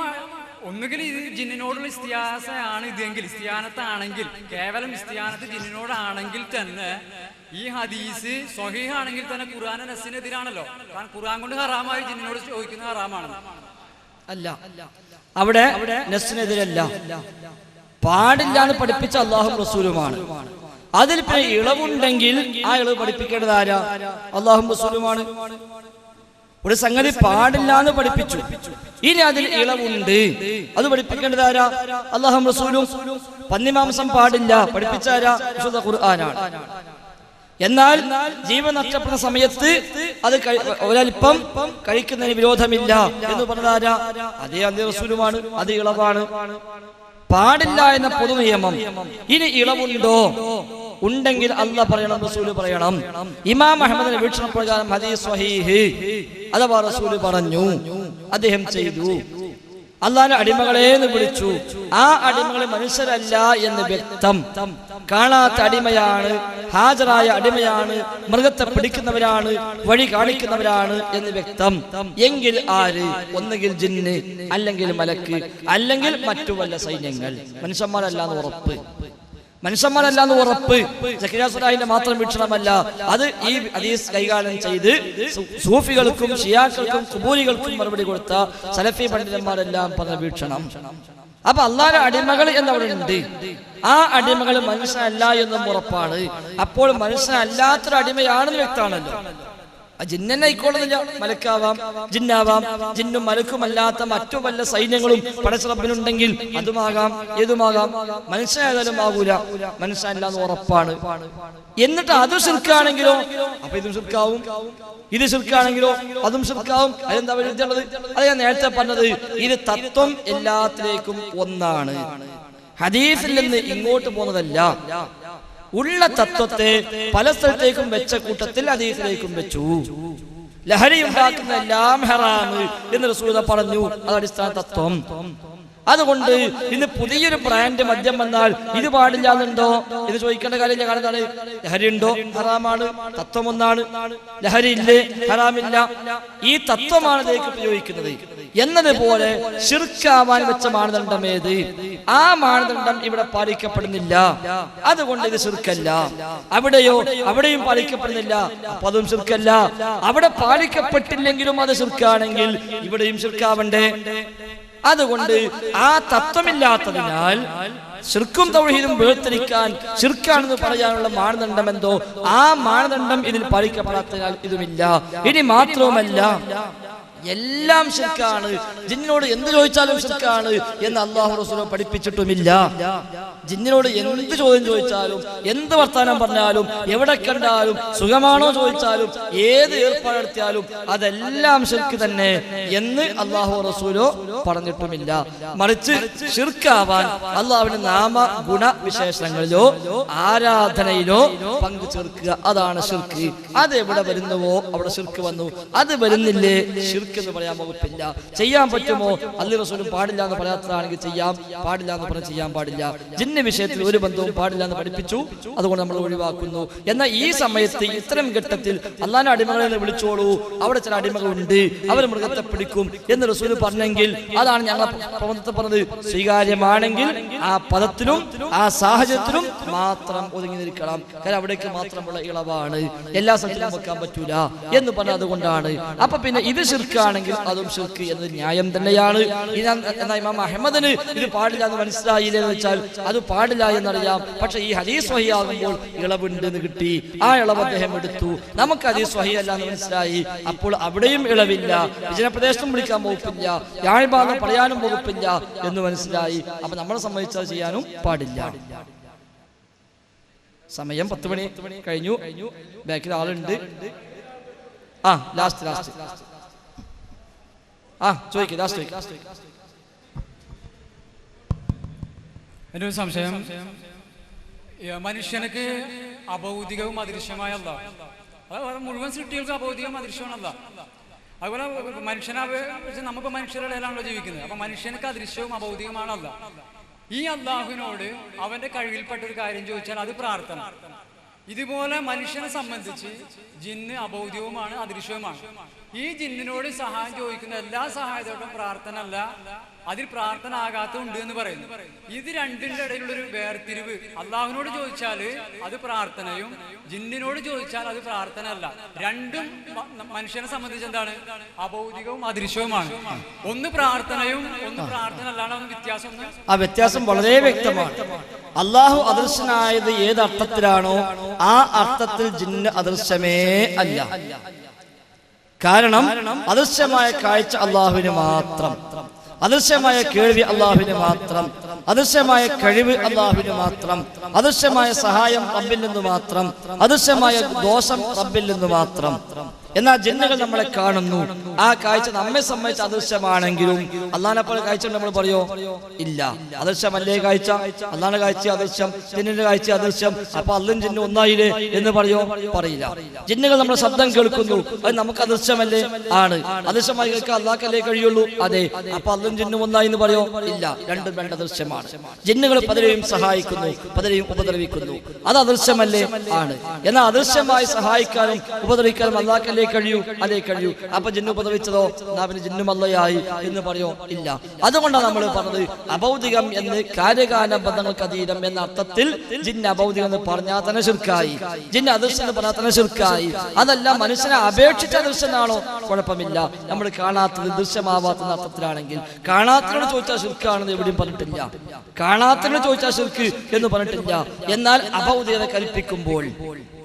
ഒന്നുകിൽ ഇത് ജിന്നിനോടുള്ള ഇസ്തിയാസയാണ്, ഇതെങ്കിൽ ഇസ്തിയാനത്താണെങ്കിൽ, കേവലം ഇസ്തിയാനത്ത് ജിന്നിനോടാണെങ്കിൽ തന്നെ ഈ ഹദീസ് സ്വഹീഹാണെങ്കിൽ തന്നെ ഖുർആൻ നസ്സിനെതിരാണല്ലോ. കാരണം ഖുർആൻ കൊണ്ട് ഹറാമായി ജിന്നിനോട് ചോദിക്കുന്നത് ഹറാമാണ്. അല്ല, അവിടെ നസ്സിനെതിരല്ല, പാടില്ല എന്ന് പഠിപ്പിച്ച അള്ളാഹും റസൂലുമാണ്. അതിൽ പിന്നെ ഇളവുണ്ടെങ്കിൽ ആ ഇളവ് പഠിപ്പിക്കേണ്ടത് ആരാ? അള്ളാഹും റസൂലുമാണ്. ഒരു സംഗതി പാടില്ല എന്ന് പഠിപ്പിച്ചു, ഇനി അതിൽ ഇളവുണ്ട്, അത് പഠിപ്പിക്കേണ്ടത് ആരാ? അള്ളാഹും റസൂലും. പന്നിമാംസം പാടില്ല പഠിപ്പിച്ച ആരാ? വിശുദ്ധ ഖുർആനാണ്. എന്നാൽ ജീവൻ നഷ്ടപ്പെടുന്ന സമയത്ത് അത് ഒരൽപ്പം കഴിക്കുന്നതിന് വിരോധമില്ല എന്ന് പറഞ്ഞതാരാ? അതേ അന്ത്യ റസൂലുമാണ്. അത് ഇളവാണ്. പാടില്ല എന്ന പൊതു നിയമം. ഇനി ഇളവുണ്ടോ? ഉണ്ടെങ്കിൽ അല്ലാഹ് പറയണം, റസൂല് പറയണം. ഇമാം അഹ്മദിന്റെ വീക്ഷണ പ്രകാരം ഹദീസ് സ്വഹീഹ്, അഥവാ റസൂല് പറഞ്ഞു, അദ്ദേഹം ചെയ്തു. അള്ളാഹുവിന്റെ അടിമകളെ എന്ന് വിളിച്ചു. ആ അടിമകളെ മനുഷ്യരല്ല എന്ന് വ്യക്തം. കാണാത്ത അടിമയാണ്, ഹാജരായ അടിമയാണ്, മൃഗത്തെ പിടിക്കുന്നവരാണ്, വഴി കാണിക്കുന്നവരാണ് എന്ന് വ്യക്തം. എങ്കിൽ ആര്? ഒന്നുകിൽ ജിന്ന്, അല്ലെങ്കിൽ മലക്ക്, അല്ലെങ്കിൽ മറ്റു വല്ല സൈന്യങ്ങൾ. മനുഷ്യന്മാരല്ലാന്ന് ഉറപ്പ്. മനുഷ്യന്മാരല്ലാന്ന് ഉറപ്പ്. സക്കരിയ സുലാഹിന്റെ മാത്രം വീക്ഷണമല്ല, അത് ഈ ഹദീസ് കൈകാര്യം ചെയ്ത് സൂഫികൾക്കും ഷിയാക്കൾക്കും ഖുബൂരികൾക്കും മറുപടി കൊടുത്ത സലഫി പണ്ഡിതന്മാരെല്ലാം പറഞ്ഞ വീക്ഷണം. അപ്പൊ അള്ളാഹുവിന്റെ അടിമകൾ എന്നവിടെ ഉണ്ട്. ആ അടിമകൾ മനുഷ്യനല്ല എന്നും ഉറപ്പാണ്. അപ്പോൾ മനുഷ്യനല്ലാത്തൊരു അടിമയാണെന്ന് വ്യക്തമാണല്ലോ. ജിന്നെ ആയിക്കോളുന്നില്ല, മലക്കാവാം, ജിന്നാവാം. ജിന്നും മലക്കുമല്ലാത്ത മറ്റു വല്ല സൈന്യങ്ങളും പടച്ചറബിനുണ്ടെങ്കിൽ അതുമാകാം, ഏതുമാകാം. മനുഷ്യനായാലും ആകൂല, മനുഷ്യനല്ലാന്ന് ഉറപ്പാണ്. എന്നിട്ട് അത് ശിർക്കാണെങ്കിലോ? അപ്പൊ ഇതും ശിർക്കാവും. ഇത് ശിർക്കാണെങ്കിലോ? അതും ശിർക്കാവും. അതെന്താ വലുതുള്ളത്? അത് ഞാൻ നേരത്തെ പറഞ്ഞത്. ഇത് തത്വം എല്ലാത്തിലേക്കും ഒന്നാണ്. ഹദീസിൽ നിന്ന് ഇങ്ങോട്ട് പോകുന്നതല്ല. ഉള്ള തത്വത്തെ പല സ്ഥലത്തേക്കും വെച്ച കൂട്ടത്തിൽ ഹദീസിലേക്കും വെച്ചു. ലഹരി ഉണ്ടാക്കുന്ന എല്ലാം ഹറാമ് എന്ന് റസൂൽ പറഞ്ഞു. അത് അടിസ്ഥാന തത്വം. അതുകൊണ്ട് ഇന്ന് പുതിയൊരു ബ്രാൻഡ് മദ്യം വന്നാൽ ഇത് പാടില്ല എന്നുണ്ടോ എന്ന് ചോദിക്കേണ്ട കാര്യമില്ല. കാരണം എന്താണ്? ലഹരി ഉണ്ടോ? ഹറാമാണ്. തത്വം ഒന്നാണ്. ലഹരി ഇല്ലേ? ഹറാമില്ല. ഈ തത്വമാണ് ഇതിലേക്ക് ഉപയോഗിക്കുന്നത്. എന്നതുപോലെ ശിർക്കാവാൻ വെച്ച മാനദണ്ഡം ഏത്? ആ മാനദണ്ഡം ഇവിടെ പാലിക്കപ്പെടുന്നില്ല. അതുകൊണ്ട് ഇത് ശിർക്കല്ല. അവിടെയോ? അവിടെയും പാലിക്കപ്പെടുന്നില്ല. അപ്പൊ അതും ശിർക്കല്ല. അവിടെ പാലിക്കപ്പെട്ടില്ലെങ്കിലും അത് ശിർക്കാണെങ്കിൽ ഇവിടെയും ശിർക്കാവണ്ടേ? അതുകൊണ്ട് ആ തത്വമില്ലാത്തതിനാൽ ശിർക്കും തൗഹീദും വേർതിരിക്കാൻ ശിർക്കാണെന്ന് പറയാനുള്ള മാനദണ്ഡം എന്തോ ആ മാനദണ്ഡം ഇതിൽ പാലിക്കപ്പെടാത്തതിനാൽ ഇതുമില്ല. ഇനി മാത്രവുമല്ല, എല്ലാം ശിർക്കാണ്. ജിന്നിനോട് എന്ത് ചോദിച്ചാലും ശിർക്കാണ് എന്ന് അല്ലാഹു റസൂൽ പഠിപ്പിച്ചിട്ടുമില്ല. ജിന്നിനോട് എന്ത് ചോദ്യം ചോദിച്ചാലും, എന്ത് വർത്താനം പറഞ്ഞാലും, എവിടെ കണ്ടാലും, സുഖമാണോ ചോദിച്ചാലും, ഏത് ഏർപ്പാട് നടത്തിയാലും അതെല്ലാം ശിർക്ക് തന്നെ എന്ന് അല്ലാഹു റസൂലോ പറഞ്ഞിട്ടുമില്ല. മറിച്ച് ശിർക്കാവാൻ അല്ലാഹുവിന്റെ നാമ ഗുണ വിശേഷങ്ങളിലോ ആരാധനയിലോ പങ്കു ചേർക്കുക, അതാണ് ശിർക്ക്. അത് എവിടെ വരുന്നുവോ അവിടെ ശിർക്ക് വന്നു. അത് വരുന്നില്ലേ ശിർക്ക് എന്ന് പറയാൻ വകുപ്പില്ല. ചെയ്യാൻ പറ്റുമോ? അല്ലാഹു റസൂലും പാടില്ല എന്ന് പറയാത്തതാണെങ്കിൽ ചെയ്യാം, പാടില്ല എന്ന് പറഞ്ഞാൽ ചെയ്യാൻ പാടില്ല. ജിന്ന വിഷയത്തിൽ ഒരു ബന്ധവും പാടില്ല എന്ന് പഠിപ്പിച്ചു. അതുകൊണ്ട് നമ്മൾ ഒഴിവാക്കുന്നു. എന്നാൽ ഈ സമയത്ത് ഇത്തരം ഘട്ടത്തിൽ അള്ളാഹുവിന്റെ അടിമകളെ വിളിച്ചോളൂ, അവിടെ ചില അടിമകളുണ്ട്, അവർ മൃഗത്തെ പിടിക്കും എന്ന് റസൂൽ പറഞ്ഞെങ്കിൽ അതാണ് ഞങ്ങൾ പ്രബന്ധത്തെ പറഞ്ഞത്. സ്വീകാര്യമാണെങ്കിൽ ആ പദത്തിലും ആ സാഹചര്യത്തിലും മാത്രം ഒതുങ്ങി നിൽക്കണം. കാരണം അവിടേക്ക് മാത്രമുള്ള ഇളവാണ്, എല്ലാ സ്ഥലത്തിലും വെക്കാൻ പറ്റൂല എന്ന് പറഞ്ഞത് അതുകൊണ്ടാണ്. അപ്പൊ പിന്നെ ഇത് ശിർക്കാണെങ്കിൽ അതും ശിർക്ക് എന്നത് ന്യായം തന്നെയാണ്. എന്നാൽ ഇമാം അഹ്മദിന് ഇത് പാടില്ല എന്ന് മനസ്സിലായില്ല എന്ന് വെച്ചാൽ അത് പാടില്ല എന്നറിയാം. പക്ഷെ ഈ ഹദീസ് സ്വഹീഹാകുമ്പോൾ ഇളവുണ്ട് എന്ന് കിട്ടി. ആ ഇളവ് അദ്ദേഹം എടുത്തു. നമുക്ക് ഹദീസ് സ്വഹീഹ് അല്ല എന്ന് മനസ്സിലായി. അപ്പോൾ അവിടെയും ഇളവില്ല, വിജനപ്രദേശത്തും വിളിക്കാൻ വകുപ്പില്ല, യാഴ്ഭാഗം പറയാനും വകുപ്പില്ല എന്ന് മനസ്സിലായി. അപ്പൊ നമ്മളെ സംബന്ധിച്ചത് ചെയ്യാനും പാടില്ല. സമയം 10 മണി കഴിഞ്ഞു. ബാക്കിൽ ആളുണ്ട്. ലാസ്റ്റ് ചോദിക്കും. എൻ്റെ ഒരു സംശയം, മനുഷ്യനക്ക് അഭൗതികവും അദൃശ്യമായ അല്ലാഹ്, അത് മുഴുവൻ സൃഷ്ടികൾക്ക് അഭൗതികവും അദൃശ്യമാണല്ല. അതുപോലെ മനുഷ്യനെ നമ്മളിപ്പോൾ മനുഷ്യരുടെ ഇടയിലാണല്ലോ ജീവിക്കുന്നത്. അപ്പൊ മനുഷ്യനക്ക് അദൃശ്യവും അഭൗതികമാണല്ല. ഈ അല്ലാഹുവിനോട് അവന്റെ കഴിവിൽപ്പെട്ട ഒരു കാര്യം ചോദിച്ചാൽ അത് പ്രാർത്ഥന. ഇതുപോലെ മനുഷ്യനെ സംബന്ധിച്ച് ജിന്ന് അബൗദ്യവുമാണ്, അദൃശ്യവുമാണ്. ഈ ജിന്നിനോട് സഹായം ചോദിക്കുന്ന എല്ലാ സഹായത്തോടും പ്രാർത്ഥന അല്ല, അതിൽ പ്രാർത്ഥന ആകാത്തതുണ്ട് എന്ന് പറയുന്നു. ഇത് രണ്ടിന്റെ ഇടയിലുള്ളൊരു വേർതിരിവ്, അള്ളാഹുവിനോട് ചോദിച്ചാല് അത് പ്രാർത്ഥനയും ജിന്നിനോട് ചോദിച്ചാൽ അത് പ്രാർത്ഥന അല്ല. രണ്ടും മനുഷ്യനെ സംബന്ധിച്ച് എന്താണ്? അഭൗതികവും അദൃശ്യവുമാണ്. ഒന്ന് പ്രാർത്ഥനയും ഒന്ന് പ്രാർത്ഥന അല്ലാണ്ട് ഒന്ന് വ്യത്യാസം. ആ വ്യത്യാസം വളരെ വ്യക്തമാണ്. അള്ളാഹു അദൃശ്യനായത് ഏത് അർത്ഥത്തിലാണോ ആ അർത്ഥത്തിൽ ജിന്ന് അദൃശ്യമേ അല്ല. കാരണം അദൃശ്യമായ കാഴ്ച അള്ളാഹുവിന് മാത്രം, അദൃശ്യമായ കേൾവി അള്ളാഹുവിന് മാത്രം, അദൃശ്യമായ കഴിവ് അള്ളാഹുവിന് മാത്രം, അദൃശ്യമായ സഹായം റബ്ബിൽ നിന്ന് മാത്രം, അദൃശ്യമായ ദോഷം റബ്ബിൽ നിന്ന് മാത്രം. എന്നാൽ ജിന്നുകൾ നമ്മളെ കാണുന്നു, ആ കാഴ്ച നമ്മെ സംബന്ധിച്ച് അദൃശ്യമാണെങ്കിലും അള്ളാഹിനെ പോലെ കാഴ്ച നമ്മൾ പറയോ? ഇല്ല. അദൃശ്യമല്ലേ കാഴ്ച? അള്ളാഹിന്റെ കാഴ്ച അദൃശ്യം, ജിന്നിന്റെ കാഴ്ച അദൃശ്യം. അപ്പൊ അള്ളും ജിന്നും ഒന്നായില്ലേ എന്ന് പറയോ? പറയില്ല. ജിന്നുകൾ നമ്മുടെ ശബ്ദം കേൾക്കുന്നു, അത് നമുക്ക് അദൃശ്യമല്ലേ? ആണ്. അദൃശ്യമായി കേൾക്കാൻ അള്ളാഹ്ക്കല്ലേ കഴിയുള്ളൂ? അതെ. അപ്പൊ അള്ളും ജിന്നും ഒന്നായി എന്ന് പറയോ? ഇല്ല. രണ്ടും രണ്ട് അദൃശ്യമാണ്. ജിന്നുകൾ പലരെയും സഹായിക്കുന്നു, പലരെയും ഉപദ്രവിക്കുന്നു, അത് അദൃശ്യമല്ലേ? ആണ്. എന്നാൽ അദൃശ്യമായി സഹായിക്കാനും ഉപദ്രവിക്കാനും അള്ളാഹ്ക്കല്ലേ കഴിയൂ? അതേ കഴിയൂ. അപ്പൊ ജിന്നു ഉപദ്രവിച്ചതോ? നാവിന് ജിന്നു മല്ലയായി എന്ന് പറയോ? ഇല്ല. അതുകൊണ്ടാണ് നമ്മൾ പറഞ്ഞത് അഭൗതികം എന്ന് കാര്യകാല ബന്ധങ്ങൾക്ക് അതീതം എന്ന അർത്ഥത്തിൽ ജിന്ന് അഭൗതികം എന്ന് പറഞ്ഞാൽ തന്നെ ശിർക്കായി, ജിന്ന് അദൃശ്യം എന്ന് പറഞ്ഞാൽ തന്നെ ശിർക്കായി. അതല്ല മനുഷ്യനെ അപേക്ഷിച്ച അദൃശ്യനാണോ? കുഴപ്പമില്ല. നമ്മൾ കാണാത്തത് ദൃശ്യമാവാത്ത അർത്ഥത്തിലാണെങ്കിൽ കാണാത്തതിനോട് ചോദിച്ചാൽ ശിർക്കാണെന്ന് എവിടെയും പറഞ്ഞിട്ടില്ല. കാണാത്തതിനോട് ചോദിച്ചാൽ ശിർക്ക് എന്ന് പറഞ്ഞിട്ടില്ല. എന്നാൽ അഭൗതികത കൽപ്പിക്കുമ്പോൾ,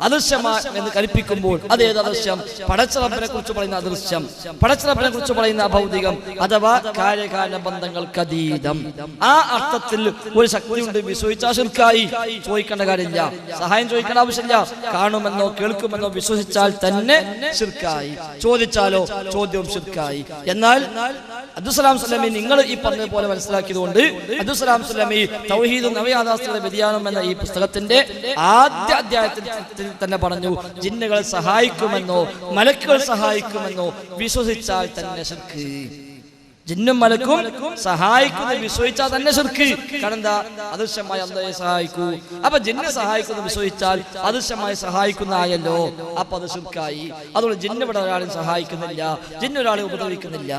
അദൃശ്യമാ എന്ന് കൽപ്പിക്കുമ്പോൾ അതേത് അദൃശ്യം? പടച്ചറബിനെ കുറിച്ച് പറയുന്ന അദൃശ്യം, പടച്ചറബിനെ കുറിച്ച് പറയുന്ന അഭൗതികം അഥവാ കാര്യകാല ബന്ധങ്ങൾക്ക് അതീതം. ആ അർത്ഥത്തിൽ ഒരു ശക്തിയുണ്ട് വിശ്വസിച്ചാൽ ശിർക്കായി. ചോദിക്കേണ്ട കാര്യമില്ല, സഹായം ചോദിക്കേണ്ട ആവശ്യമില്ല. കാണുമെന്നോ കേൾക്കുമെന്നോ വിശ്വസിച്ചാൽ തന്നെ ശിർക്കായി. ചോദിച്ചാലോ? ചോദ്യവും ശിർക്കായി. എന്നാൽ അബ്ദുസ്സലാം സ്വലമി നിങ്ങൾ ഈ പറഞ്ഞതുപോലെ മനസ്സിലാക്കിയതുകൊണ്ട് അബ്ദുസ്സലാം സ്വലമി തൗഹീദും നവയാഥാസ്ഥികളുടെ വ്യതിയാനം എന്ന ഈ പുസ്തകത്തിന്റെ ആദ്യ അധ്യായത്തിൽ തന്നെ പറഞ്ഞു, ജിന്നുകൾ സഹായിക്കുമെന്നോ മലക്കുകൾ സഹായിക്കുമെന്നോ വിശ്വസിച്ചാൽ തന്നെ ശിർക്ക്. ജിന്നും മലക്കും സഹായിക്കുന്ന വിശ്വസിച്ചാൽ തന്നെ ശിർക്ക്. കാരണം എന്താ? അദൃശ്യമായി അല്ലാഹയെ സഹായിക്കൂ. അപ്പൊ ജിന്നെ സഹായിക്കുന്ന വിശ്വസിച്ചാൽ അദൃശ്യമായി സഹായിക്കുന്ന ആയല്ലോ, അപ്പൊ അത് ശിർക്കായി. അതുകൊണ്ട് ജിന്ന് ഇവിടെ ഒരാളും സഹായിക്കുന്നില്ല, ജിന്ന് ഒരാളെ ഉപദ്രവിക്കുന്നില്ല.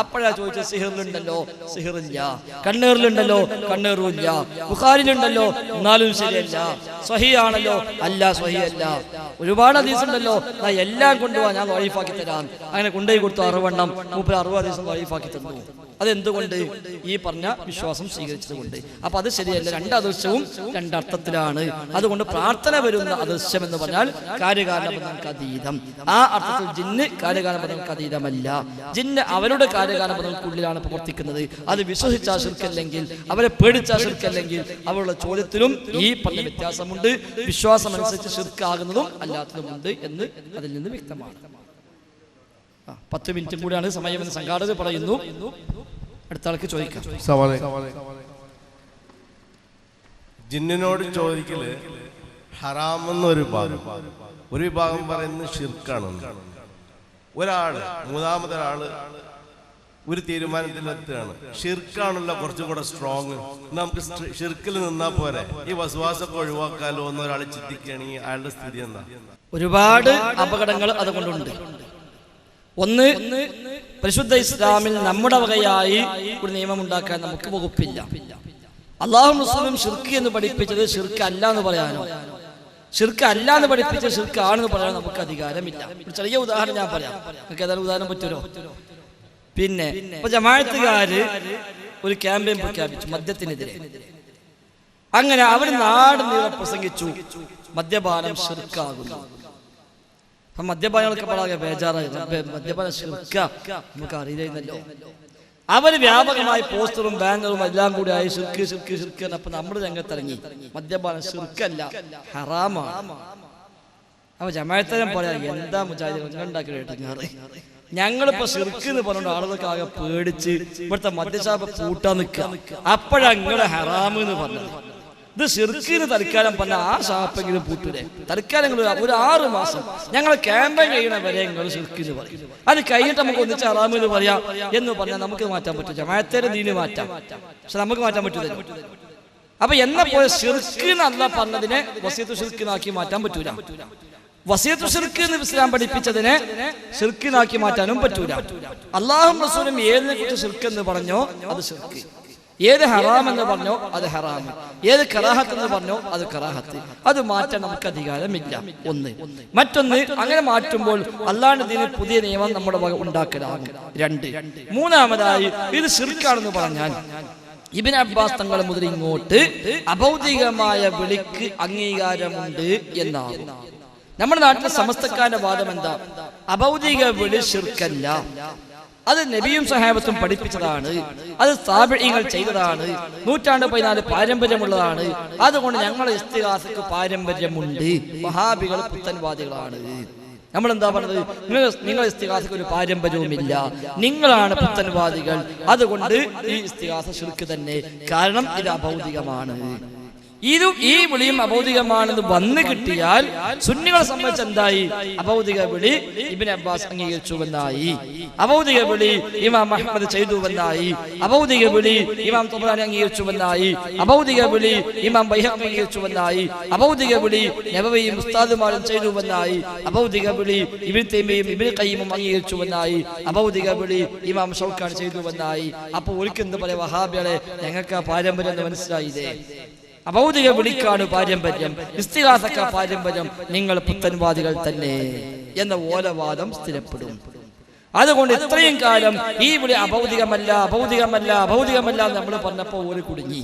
അപ്പോഴാ ചോദിച്ചത് സിഹിറിലുണ്ടല്ലോ, സിഹിറില്ല. കണ്ണേറിലുണ്ടല്ലോ, കണ്ണേറുമില്ല. ബുഖാരിയിലുണ്ടല്ലോ, എന്നാലും ശരിയല്ല. സ്വഹീഹാണല്ലോ, അല്ല സ്വഹീഹല്ല. ഒരുപാട് ഹദീസ് ഉണ്ടല്ലോ, എല്ലാം കൊണ്ടുപോവാ, ഞാൻ വഴീഫാക്കി തരാം. അങ്ങനെ കൊണ്ടുപോയി കൊടുത്തു 60 എണ്ണം, 60 ഹദീസും വഴീഫാക്കി തന്നു. അതെന്തുകൊണ്ട്? ഈ പറഞ്ഞ വിശ്വാസം സ്വീകരിച്ചത് കൊണ്ട്. അപ്പൊ അത് ശരിയല്ല. രണ്ട് അദൃശ്യവും രണ്ടർത്ഥത്തിലാണ്. അതുകൊണ്ട് പ്രാർത്ഥന വരുന്ന അദൃശ്യം എന്ന് പറഞ്ഞാൽ കാര്യകാല ബന്ധങ്ങൾക്ക് അതീതം. ആ അർത്ഥത്തിൽ ജിന്ന് കാര്യകാല ബന്ധങ്ങൾക്ക് അതീതമല്ല. ജിന്ന് അവരുടെ കാര്യകാല ബന്ധങ്ങൾക്കുള്ളിലാണ് പ്രവർത്തിക്കുന്നത്. അത് വിശ്വസിച്ചാൽ ശിർക്കല്ലെങ്കിൽ, അവരെ പേടിച്ചാൽ ശിർക്കല്ലെങ്കിൽ, അവരുടെ ചോദ്യത്തിലും ഈ പറഞ്ഞ വ്യത്യാസമുണ്ട്. വിശ്വാസം അനുസരിച്ച് ശിർക്കാകുന്നതും അല്ലാത്തതുമുണ്ട് എന്ന് അതിൽ നിന്ന് വ്യക്തമാണ്. 10 മിനിറ്റും കൂടിയാണ് സമയമെന്ന് സംഘാടകർ പറയുന്നു. അടുത്ത ആൾക്ക് ചോദിക്കാം. ജിന്നിനോട് ചോദിക്കല് ഹറാമെന്നൊരു ഭാഗം, ഒരു വിഭാഗം പറയുന്നത് ഷിർക്കാണ്. ഒരാള് മൂന്നാമതൊരാള് ഒരു തീരുമാനത്തിലെത്തുകയാണ്, ഷിർക്കാണുള്ള കുറച്ചും കൂടെ സ്ട്രോങ്, നമുക്ക് ഷിർക്കിൽ നിന്നാ പോരെ, ഈ വസ്വാസൊക്കെ ഒഴിവാക്കാലോ എന്നൊരാൾ ചിന്തിക്കുകയാണെങ്കിൽ അയാളുടെ സ്ഥിതി എന്താ? ഒരുപാട് അപകടങ്ങൾ അതുകൊണ്ടുണ്ട്. ഒന്ന്, പരിശുദ്ധ ഇസ്ലാമിൽ നമ്മുടെ വകയായി ഒരു നിയമം ഉണ്ടാക്കാൻ നമുക്ക് വകുപ്പില്ല. അള്ളാഹും റസൂലും ഷിർക്ക് എന്ന് പഠിപ്പിച്ചത് ഷിർക്ക് അല്ല എന്ന് പറയാനോ, ഷിർക്ക് അല്ല എന്ന് പഠിപ്പിച്ച ഷിർക്ക് ആണെന്ന് പറയാനോ നമുക്ക് അധികാരമില്ല. ഒരു ചെറിയ ഉദാഹരണം ഞാൻ പറയാം, നമുക്ക് ഏതായാലും ഉദാഹരണം പറ്റുമല്ലോ. പിന്നെ ഇപ്പൊ ജമാഅത്തുകാര് ഒരു ക്യാമ്പയിൻ പ്രഖ്യാപിച്ചു മദ്യത്തിനെതിരെ. അങ്ങനെ അവർ നാട് നീളെ പ്രസംഗിച്ചു മദ്യപാനം ഷിർക്കാകുന്നു. അപ്പൊ മദ്യപാനികൾക്ക് പറയാതെ ബേജാറായി, മദ്യപാനം ശിർക്ക നമുക്ക് അറിയില്ലല്ലോ. അവര് വ്യാപകമായി പോസ്റ്ററും ബാനറും എല്ലാം കൂടി ആയി ശിർക്ക് ശിർക്ക് ശിർക്ക്. അപ്പൊ നമ്മുടെ രംഗത്തിറങ്ങി മദ്യപാനം ശിർക്കല്ല, ഹറാമാണ്. അപ്പൊ ജമാഅത്തരം പറയാ, എന്താ മുജാഹിദ് ഉണ്ടാക്കി കേട്ടിങ്ങാറ്, ഞങ്ങളിപ്പോ ശിർക്ക് എന്ന് പറഞ്ഞുകൊണ്ട് ആളുകൾക്ക് ആകെ പേടിച്ച് ഇവിടുത്തെ മദ്യശാപ പൂട്ടാൻ നിൽക്കുക. അപ്പോഴാ നിങ്ങളെ ഹറാം എന്ന് പറഞ്ഞത്. ഇത് ശിർക്കിന് തൽക്കാലം പറഞ്ഞ ആ ഷാപ്പെങ്കിലും പൂട്ടൂലേ? തൽക്കാലം ഒരു 6 മാസം ഞങ്ങൾ ക്യാമ്പയിൻ കഴിയണ വരെ നിങ്ങൾ ശിർക്കിന് പറയും. അത് കഴിഞ്ഞിട്ട് നമുക്ക് ഒന്നിച്ച് ഹറാമെന്ന് പറയാം എന്ന് പറഞ്ഞാൽ നമുക്ക് മാറ്റാൻ പറ്റും. ജമാഅത്തേരെ ദീന് മാറ്റാം, പക്ഷെ നമുക്ക് മാറ്റാൻ പറ്റൂല. അപ്പൊ എന്നെ പോലെ ശിർക്ക് എന്നല്ല പറഞ്ഞതിനെ വസിയത്ത് ശിർക്കിനാക്കി മാറ്റാൻ പറ്റൂല. വസിയത്ത് ശിർക്ക് എന്ന് ഇസ്ലാം പഠിപ്പിച്ചതിനെ ശിർക്കിനാക്കി മാറ്റാനും പറ്റൂല. അല്ലാഹും റസൂലും ഏതിനെ കുറിച്ച് ശിർക്ക് എന്ന് പറഞ്ഞോ അത് ശിർക്ക്, ഏത് ഹറാം എന്ന് പറഞ്ഞോ അത് ഹറാം, ഏത് കറാഹത്ത് എന്ന് പറഞ്ഞോ അത് കറാഹത്ത്. അത് മാറ്റാൻ നമുക്ക് അധികാരമില്ല. ഒന്ന്. മറ്റൊന്ന്, അങ്ങനെ മാറ്റുമ്പോൾ അല്ലാഹുവിന്റെ ദീനിൽ പുതിയ നിയമം നമ്മുടെ വക ഉണ്ടാക്കലാകും. രണ്ട്. മൂന്നാമതായി ഇത് ശിർക്കാണെന്ന് പറഞ്ഞാൽ ഇബ്നു അബ്ബാസ് തങ്ങൾ മുതൽ ഇങ്ങോട്ട് അഭൗതികമായ വിളിക്ക് അംഗീകാരമുണ്ട് എന്നാകും. നമ്മുടെ നാട്ടിലെ സമസ്തക്കാരുടെ വാദം എന്താ? അഭൗതിക വിളി ശിർക്കല്ല, അത് നബിയും സഹാബത്തും പഠിപ്പിച്ചതാണ്, അത് താബിഈങ്ങൾ ചെയ്തതാണ്, 114 പാരമ്പര്യമുള്ളതാണ്. അതുകൊണ്ട് ഞങ്ങളെ ഇസ്തിഗാസക്ക് പാരമ്പര്യമുണ്ട്. വഹാബികൾ പുത്തൻവാദികളാണ്. നമ്മളെന്താ പറഞ്ഞത്? നിങ്ങൾ ഇസ്തിഗാസക്ക് ഒരു പാരമ്പര്യവുമില്ല, നിങ്ങളാണ് പുത്തൻവാദികൾ. അതുകൊണ്ട് ഈ ഇസ്തിഗാസ ശിർക്ക് തന്നെ, കാരണം ഇത് അഭൗതികമാണ്. ഈ വിളിയും അഭൗതികമാണെന്ന് വന്നു കിട്ടിയാൽ സുന്നികളെ സംബന്ധിച്ച് എന്തായി? അഭൗതിക വിളി ഇബ്നു അബ്ബാസ് അംഗീകരിച്ചുവെന്നായി, അഭൗതിക വിളി ഇമാം അഹ്മദ് ചെയ്തുവെന്നായി, അഭൗതിക വിളി ഇമാം തബറാനി അംഗീകരിച്ചുവെന്നായി, അഭൗതിക വിളി ഇമാം ബൈഹഖി അംഗീകരിച്ചുവെന്നായി, അഭൗതിക വിളി നബവിയും ഉസ്താദുമാരും ചെയ്തുവെന്നായി, അഭൗതിക വിളി ഇബ്നു തൈമിയ്യയും ഇബ്നു ഖയ്യിമും അംഗീകരിച്ചുവെന്നായി, അഭൗതിക വിളി ഇമാം ഷൗക്കാനി ചെയ്തുവെന്നായി. അപ്പൊ ഒരിക്കലും പറയാ വഹാബികളെ ഞങ്ങൾക്ക് ആ പാരമ്പര്യം എന്ന് മനസ്സിലായില്ലേ? അഭൗതിക വിളിക്കാണ് പാരമ്പര്യം, ഇസ്തിഗാസക്ക പാരമ്പര്യം, നിങ്ങൾ പുത്തൻവാദികൾ തന്നെ എന്ന ഓലവാദം സ്ഥിരപ്പെടും. അതുകൊണ്ട് ഇത്രയും കാലം ഈ വിളി അഭൗതികമല്ല അഭൗതികമല്ല അഭൗതികമല്ല നമ്മൾ പറഞ്ഞപ്പോ ഒരു കുടുങ്ങി.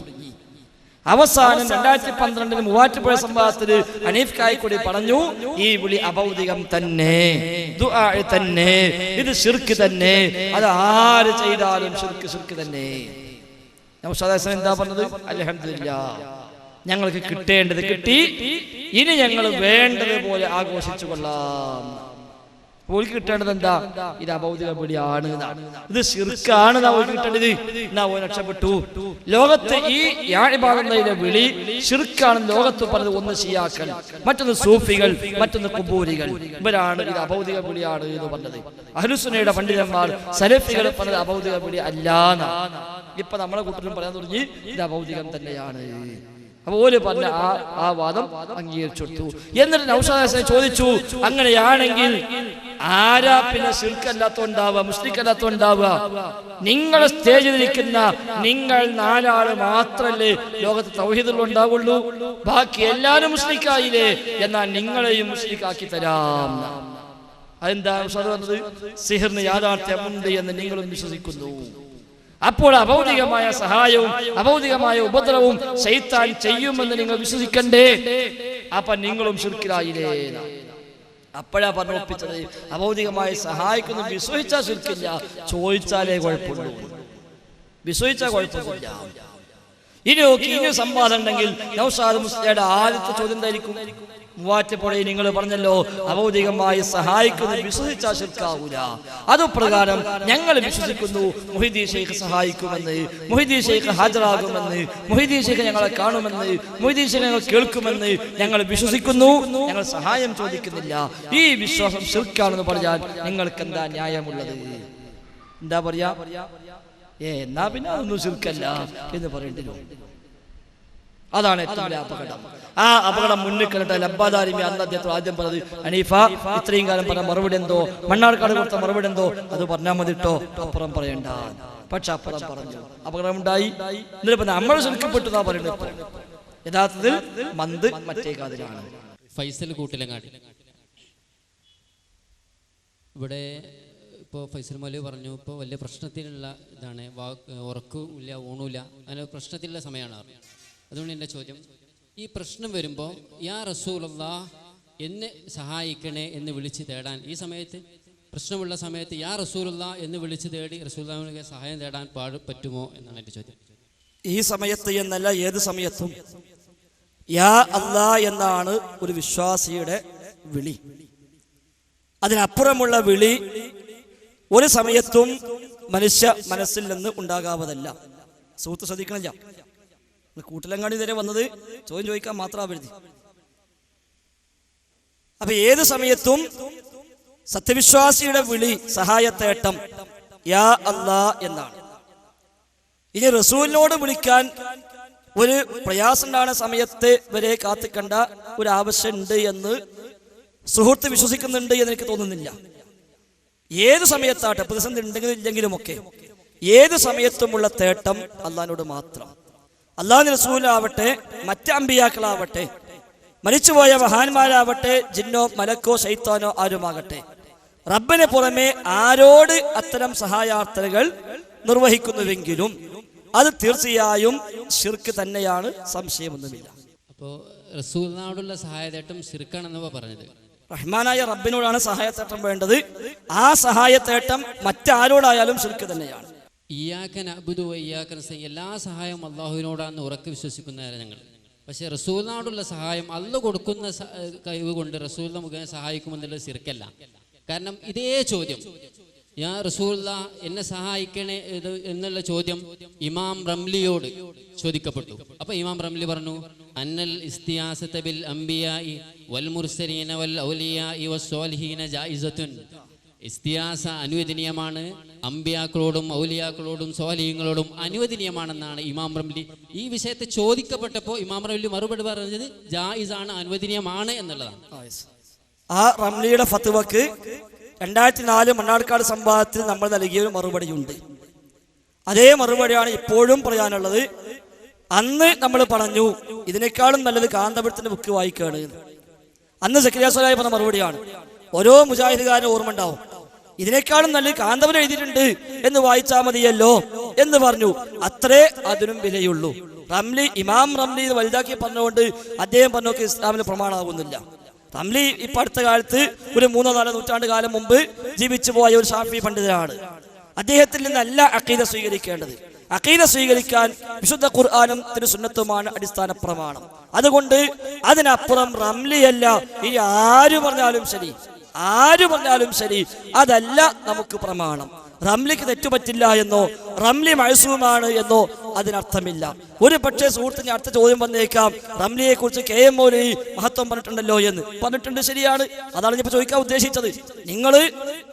അവസാനം 2012 മൂവാറ്റുപുഴ സംവാദത്തിൽ ഹനീഫ് കായിക്കൂടി പറഞ്ഞു, ഈ വിളി അഭൗതികം തന്നെ, ദുആ തന്നെ, ഇത് ശിർക്ക് തന്നെ, അത് ആര് ചെയ്താലും ശിർക്ക് തന്നെ. എന്താ പറഞ്ഞത്? അൽഹംദുലില്ലാഹ്, ഞങ്ങൾക്ക് കിട്ടേണ്ടത് കിട്ടി, ഇനി ഞങ്ങൾ വേണ്ടതുപോലെ ആഘോഷിച്ചു കൊള്ളാം. ഓൾക്ക് കിട്ടേണ്ടത് എന്താ? ഇത് അഭൗതിക വിളിയാണ്, ഇത് ശിർക്കാണ് ഓൾക്ക് കിട്ടേണ്ടത്. എന്നാ ഓ രക്ഷപ്പെട്ടു. ലോകത്ത് ഈ യാഴിഭാഗങ്ങളിലെ വിളി ശിർക്കാണ് ലോകത്ത് പറഞ്ഞത്. ഒന്ന് ശിയാക്കൾ, മറ്റൊന്ന് സൂഫികൾ, മറ്റൊന്ന് ഖുബൂരികൾ. ഇവരാണ് ഇത് അഭൗതിക വിളിയാണ് എന്ന് പറഞ്ഞത്. അഹ്ലുസുന്നയുടെ പണ്ഡിതന്മാർ സലഫികൾ പറഞ്ഞത് അഭൗതിക വിളി അല്ലാന്ന്. ഇപ്പൊ നമ്മളെ കൂട്ടരും പറയാൻ തുടങ്ങി ഇത് അഭൗതികം തന്നെയാണ്. അപ്പൊ ഓര് പറഞ്ഞ ആ വാദം അംഗീകരിച്ചു കൊടുത്തു. എന്നിട്ട് നൗഷാദ് ചോദിച്ചു, അങ്ങനെയാണെങ്കിൽ ആരാ പിന്നെ ശിർക്കല്ലാത്തോണ്ടാവുക, മുസ്ലിക്കല്ലാത്തോണ്ടാവുക? നിങ്ങൾ സ്റ്റേജിലിരിക്കുന്ന നിങ്ങൾ 4 ആള് മാത്രല്ലേ ലോകത്ത് തൗഹീദുള്ള ഉണ്ടാവുള്ളൂ, ബാക്കി എല്ലാരും മുസ്ലിക്കായില്ലേ? എന്നാൽ നിങ്ങളെയും മുസ്ലിക്കാക്കി തരാം. അതെന്താ നൗഷാദ് പറഞ്ഞത്? സിഹിറിന് യാഥാർത്ഥ്യമുണ്ട് എന്ന് നിങ്ങളും വിശ്വസിക്കുന്നു. അപ്പോൾ അഭൗതികമായ സഹായവും അഭൗതികമായ ഉപദ്രവവും ശൈത്താൻ ചെയ്യുമെന്ന് നിങ്ങൾ വിശ്വസിക്കണ്ടേ? അപ്പൊ നിങ്ങളും ശിർക്കിലായില്ലേ? അപ്പോഴാ പറഞ്ഞൊപ്പിച്ചത് അഭൗതികമായി സഹായിക്കുന്നു. വിശ്വസിച്ചാൽ ശിർക്കില്ല, ചോദിച്ചാലേ കുഴപ്പമുള്ളൂ, വിശ്വസിച്ചാൽ കുഴപ്പമില്ല. ഇനി സംവാദം ഉണ്ടെങ്കിൽ നൗഷാദ് മുസ്ലിയുടെ ആദ്യത്തെ ചോദ്യം എന്തായിരിക്കും? മൂവാറ്റുപുഴയിൽ നിങ്ങൾ പറഞ്ഞല്ലോ അഭൗതികമായി സഹായിക്കുന്നു, വിശ്വസിച്ചാൽ ശിർക്കാവൂല. അതുപ്രകാരം ഞങ്ങൾ വിശ്വസിക്കുന്നു മുഹീദ്ദീൻ ശൈഖ് സഹായിക്കുമെന്ന്, മുഹീദ്ദീൻ ശൈഖ് ഹാജരാകുമെന്ന്, മുഹീദ്ദീൻ ശൈഖ് ഞങ്ങളെ കാണുമെന്ന്, മുഹീദ്ദീൻ ശൈഖ് ഞങ്ങൾ കേൾക്കുമെന്ന് ഞങ്ങൾ വിശ്വസിക്കുന്നു. ഞങ്ങൾ സഹായം ചോദിക്കുന്നില്ല. ഈ വിശ്വാസം ശിർക്കാണെന്ന് പറഞ്ഞാൽ നിങ്ങൾക്ക് എന്താ ന്യായമുള്ളത്? എന്താ പറയാ? എന്നാ പിന്നെ അതൊന്നും ശിർക്കല്ല എന്ന് പറയേണ്ടി വരും. അതാണ് ഏറ്റവും വലിയ അപകടം. ആ അപകടം മുന്നിൽ കണ്ടിട്ട് ലബ്ബാദാരിമി അന്ന് അദ്ദേഹത്തോട് ആദ്യം പറഞ്ഞത്, ഹനീഫ ഇത്രയും കാലം പറഞ്ഞ മറുപടി എന്തോ, മണ്ണാർക്കാട് കൊടുത്ത മറുപടി എന്തോ, അത് പറഞ്ഞാൽ മതി കേട്ടോ, അപ്പുറം പറയണ്ട. പക്ഷെ അപ്പുറം പറഞ്ഞു, അപകടം ഉണ്ടായി. എന്നിട്ട് നമ്മൾ ശിർക്കപ്പെട്ടു പറയുന്നത്. യഥാർത്ഥത്തിൽ മന്ത് മറ്റേ കാതിലാണ്. ഫൈസൽ കൂട്ടിലങ്ങാടി ഇവിടെ ഇപ്പോൾ ഫൈസൽ മൗലവി പറഞ്ഞു, ഇപ്പോൾ വലിയ പ്രശ്നത്തിനുള്ള ഇതാണ്, ഉറക്കവും ഇല്ല ഊണുമില്ല, അങ്ങനെ പ്രശ്നത്തിലുള്ള സമയമാണ്. അതുകൊണ്ട് എൻ്റെ ചോദ്യം, ഈ പ്രശ്നം വരുമ്പോൾ യാ റസൂലല്ലാഹ് എന്നെ സഹായിക്കണേ എന്ന് വിളിച്ച് തേടാൻ, ഈ സമയത്ത് പ്രശ്നമുള്ള സമയത്ത് യാ റസൂലല്ലാഹ് എന്ന് വിളിച്ച് തേടി റസൂലുള്ളാഹിയുടെ സഹായം തേടാൻ പറ്റുമോ എന്നാണ് എൻ്റെ ചോദ്യം. ഈ സമയത്ത് എന്നല്ല, ഏത് സമയത്തും യാ അല്ലാഹ് എന്നാണ് ഒരു വിശ്വാസിയുടെ വിളി. അതിനപ്പുറമുള്ള വിളി ഒരു സമയത്തും മനുഷ്യ മനസ്സിൽ നിന്ന് ഉണ്ടാകാവതല്ല. സുഹൃത്ത് ശ്രദ്ധിക്കണില്ല, കൂട്ടിലങ്ങാടി വരെ വന്നത് ചോദ്യം ചോദിക്കാൻ മാത്രം എഴുതി. അപ്പൊ ഏത് സമയത്തും സത്യവിശ്വാസിയുടെ വിളി, സഹായത്തേട്ടം യാ അല്ലാ എന്നാണ്. ഇനി റസൂലിനോട് വിളിക്കാൻ ഒരു പ്രയാസം ഉണ്ടാകുന്ന സമയത്ത് വരെ കാത്തിക്കണ്ട ഒരു ആവശ്യമുണ്ട് എന്ന് സുഹൃത്ത് വിശ്വസിക്കുന്നുണ്ട് എന്ന് എനിക്ക് തോന്നുന്നില്ല. ഏത് സമയത്താട്ടെ, പ്രതിസന്ധി ഉണ്ടെങ്കിലും ഇല്ലെങ്കിലുമൊക്കെ ഏത് സമയത്തുമുള്ള തേട്ടം അള്ളാഹിനോട് മാത്രം. അള്ളാഹുവിന്റെ റസൂലാവട്ടെ, മറ്റ് അമ്പിയാക്കളാവട്ടെ, മരിച്ചുപോയ മഹാന്മാരാവട്ടെ, ജിന്നോ മലക്കോ ശൈത്താനോ ആരുമാകട്ടെ, റബ്ബിന് പുറമെ ആരോട് അത്തരം സഹായാർത്ഥനകൾ നിർവഹിക്കുന്നുവെങ്കിലും അത് തീർച്ചയായും ശിർക്ക് തന്നെയാണ്, സംശയമൊന്നുമില്ല. അപ്പോൾ റസൂലിനോടുള്ള സഹായതേട്ടം ശിർക്കാണെന്നവ പറഞ്ഞത്. റഹ്മാനായ റബ്ബിനോടാണ് സഹായത്തേട്ടം വേണ്ടത്. ആ സഹായത്തേട്ടം മറ്റാരോടായാലും ശിർക്ക് തന്നെയാണ്. ഇയ്യാക നഅ്ബുദു വ ഇയ്യാക നസ്തഈൻ, എല്ലാ സഹായവും അള്ളാഹുവിനോടാണെന്ന് ഉറക്കെ വിശ്വസിക്കുന്നവരാണ് ഞങ്ങൾ. പക്ഷേ റസൂലിനോടുള്ള സഹായം അള്ളാഹ് കൊടുക്കുന്ന കഴിവ് കൊണ്ട് റസൂലിനെ മുഖേന സഹായിക്കുമെന്നുള്ളത് ശിർക്കല്ല. കാരണം ഇതേ ചോദ്യം, യാ റസൂലുള്ളാ എന്നെ സഹായിക്കണേ എന്നുള്ള ചോദ്യം ഇമാം റംലിയോട് ചോദിക്കപ്പെട്ടു. അപ്പൊ ഇമാം റംലി പറഞ്ഞു, അന്നൽ ഇസ്തിയാസത ബിൽ അംബിയാഇ വൽ മുർസലീന വൽ ഔലിയാഇ വസ്സാലിഹീന ജായിസത്തുൻ. ഇസ്തിയാസ അനുവദനീയമാണ്, അമ്പിയാക്കളോടും ഔലിയാക്കളോടും സ്വാലിഹീങ്ങളോടും അനുവദനീയമാണെന്നാണ് ഇമാം റംലി. ഈ വിഷയത്തെ ചോദിക്കപ്പെട്ടപ്പോൾ ഇമാം റംലി മറുപടി പറഞ്ഞത് ജായിസാണ്, അനുവദനീയമാണ് എന്നുള്ളതാണ്. ആ റംലിയുടെ ഫത്വക്ക് 2004 മണ്ണാർക്കാട് സംവാദത്തിൽ നമ്മൾ നൽകിയ ഒരു മറുപടിയുണ്ട്. അതേ മറുപടിയാണ് ഇപ്പോഴും പറയാനുള്ളത്. അന്ന് നമ്മൾ പറഞ്ഞു ഇതിനേക്കാളും നല്ലത് കാന്തപുരത്തിന്റെ ബുക്ക് വായിക്കുകയാണ്. അന്ന് സക്കരിയ സ്വലാഹി പറഞ്ഞ മറുപടിയാണ്. ഓരോ മുജാഹിദുകാരനും ഓർമ്മ ഉണ്ടാവും, ഇതിനേക്കാളും നല്ലത് കാന്തപുരം എഴുതിയിട്ടുണ്ട് എന്ന് വായിച്ചാൽ മതിയല്ലോ എന്ന് പറഞ്ഞു. അത്രേ അതിനും വിലയുള്ളൂ. റംലി, ഇമാം റംലി വലുതാക്കി പറഞ്ഞുകൊണ്ട് അദ്ദേഹം പറഞ്ഞൊക്കെ ഇസ്ലാമിന് പ്രമാണമാകുന്നില്ല. റംലി ഇപ്പൊ അടുത്ത കാലത്ത് ഒരു 3-4 നൂറ്റാണ്ട് കാലം മുമ്പ് ജീവിച്ചു പോയ ഒരു ഷാഫി പണ്ഡിതനാണ്. അദ്ദേഹത്തിൽ നിന്നല്ല അഖീദ സ്വീകരിക്കേണ്ടത്. അഖീദ സ്വീകരിക്കാൻ വിശുദ്ധ ഖുർആനും തിരുസുന്നത്തുമാണ് അടിസ്ഥാന പ്രമാണം. അതുകൊണ്ട് അതിനപ്പുറം റംലിയല്ല, ഇനി ആര് പറഞ്ഞാലും ശരി അതല്ല നമുക്ക് പ്രമാണം. റംലിക്ക് തെറ്റുപറ്റില്ല എന്നോ റംലി മഅ്സൂമാണ് എന്നോ അതിനർത്ഥമില്ല. ഒരു പക്ഷേ സുഹൃത്തിന് അടുത്ത ചോദ്യം വന്നേക്കാം, റംലിയെ കുറിച്ച് KM മൗലവി മഹത്വം പറഞ്ഞിട്ടുണ്ടല്ലോ എന്ന്. പറഞ്ഞിട്ടുണ്ട്, ശരിയാണ്. അതാണ് ഞാൻ ചോദിക്കാൻ ഉദ്ദേശിച്ചത്. നിങ്ങൾ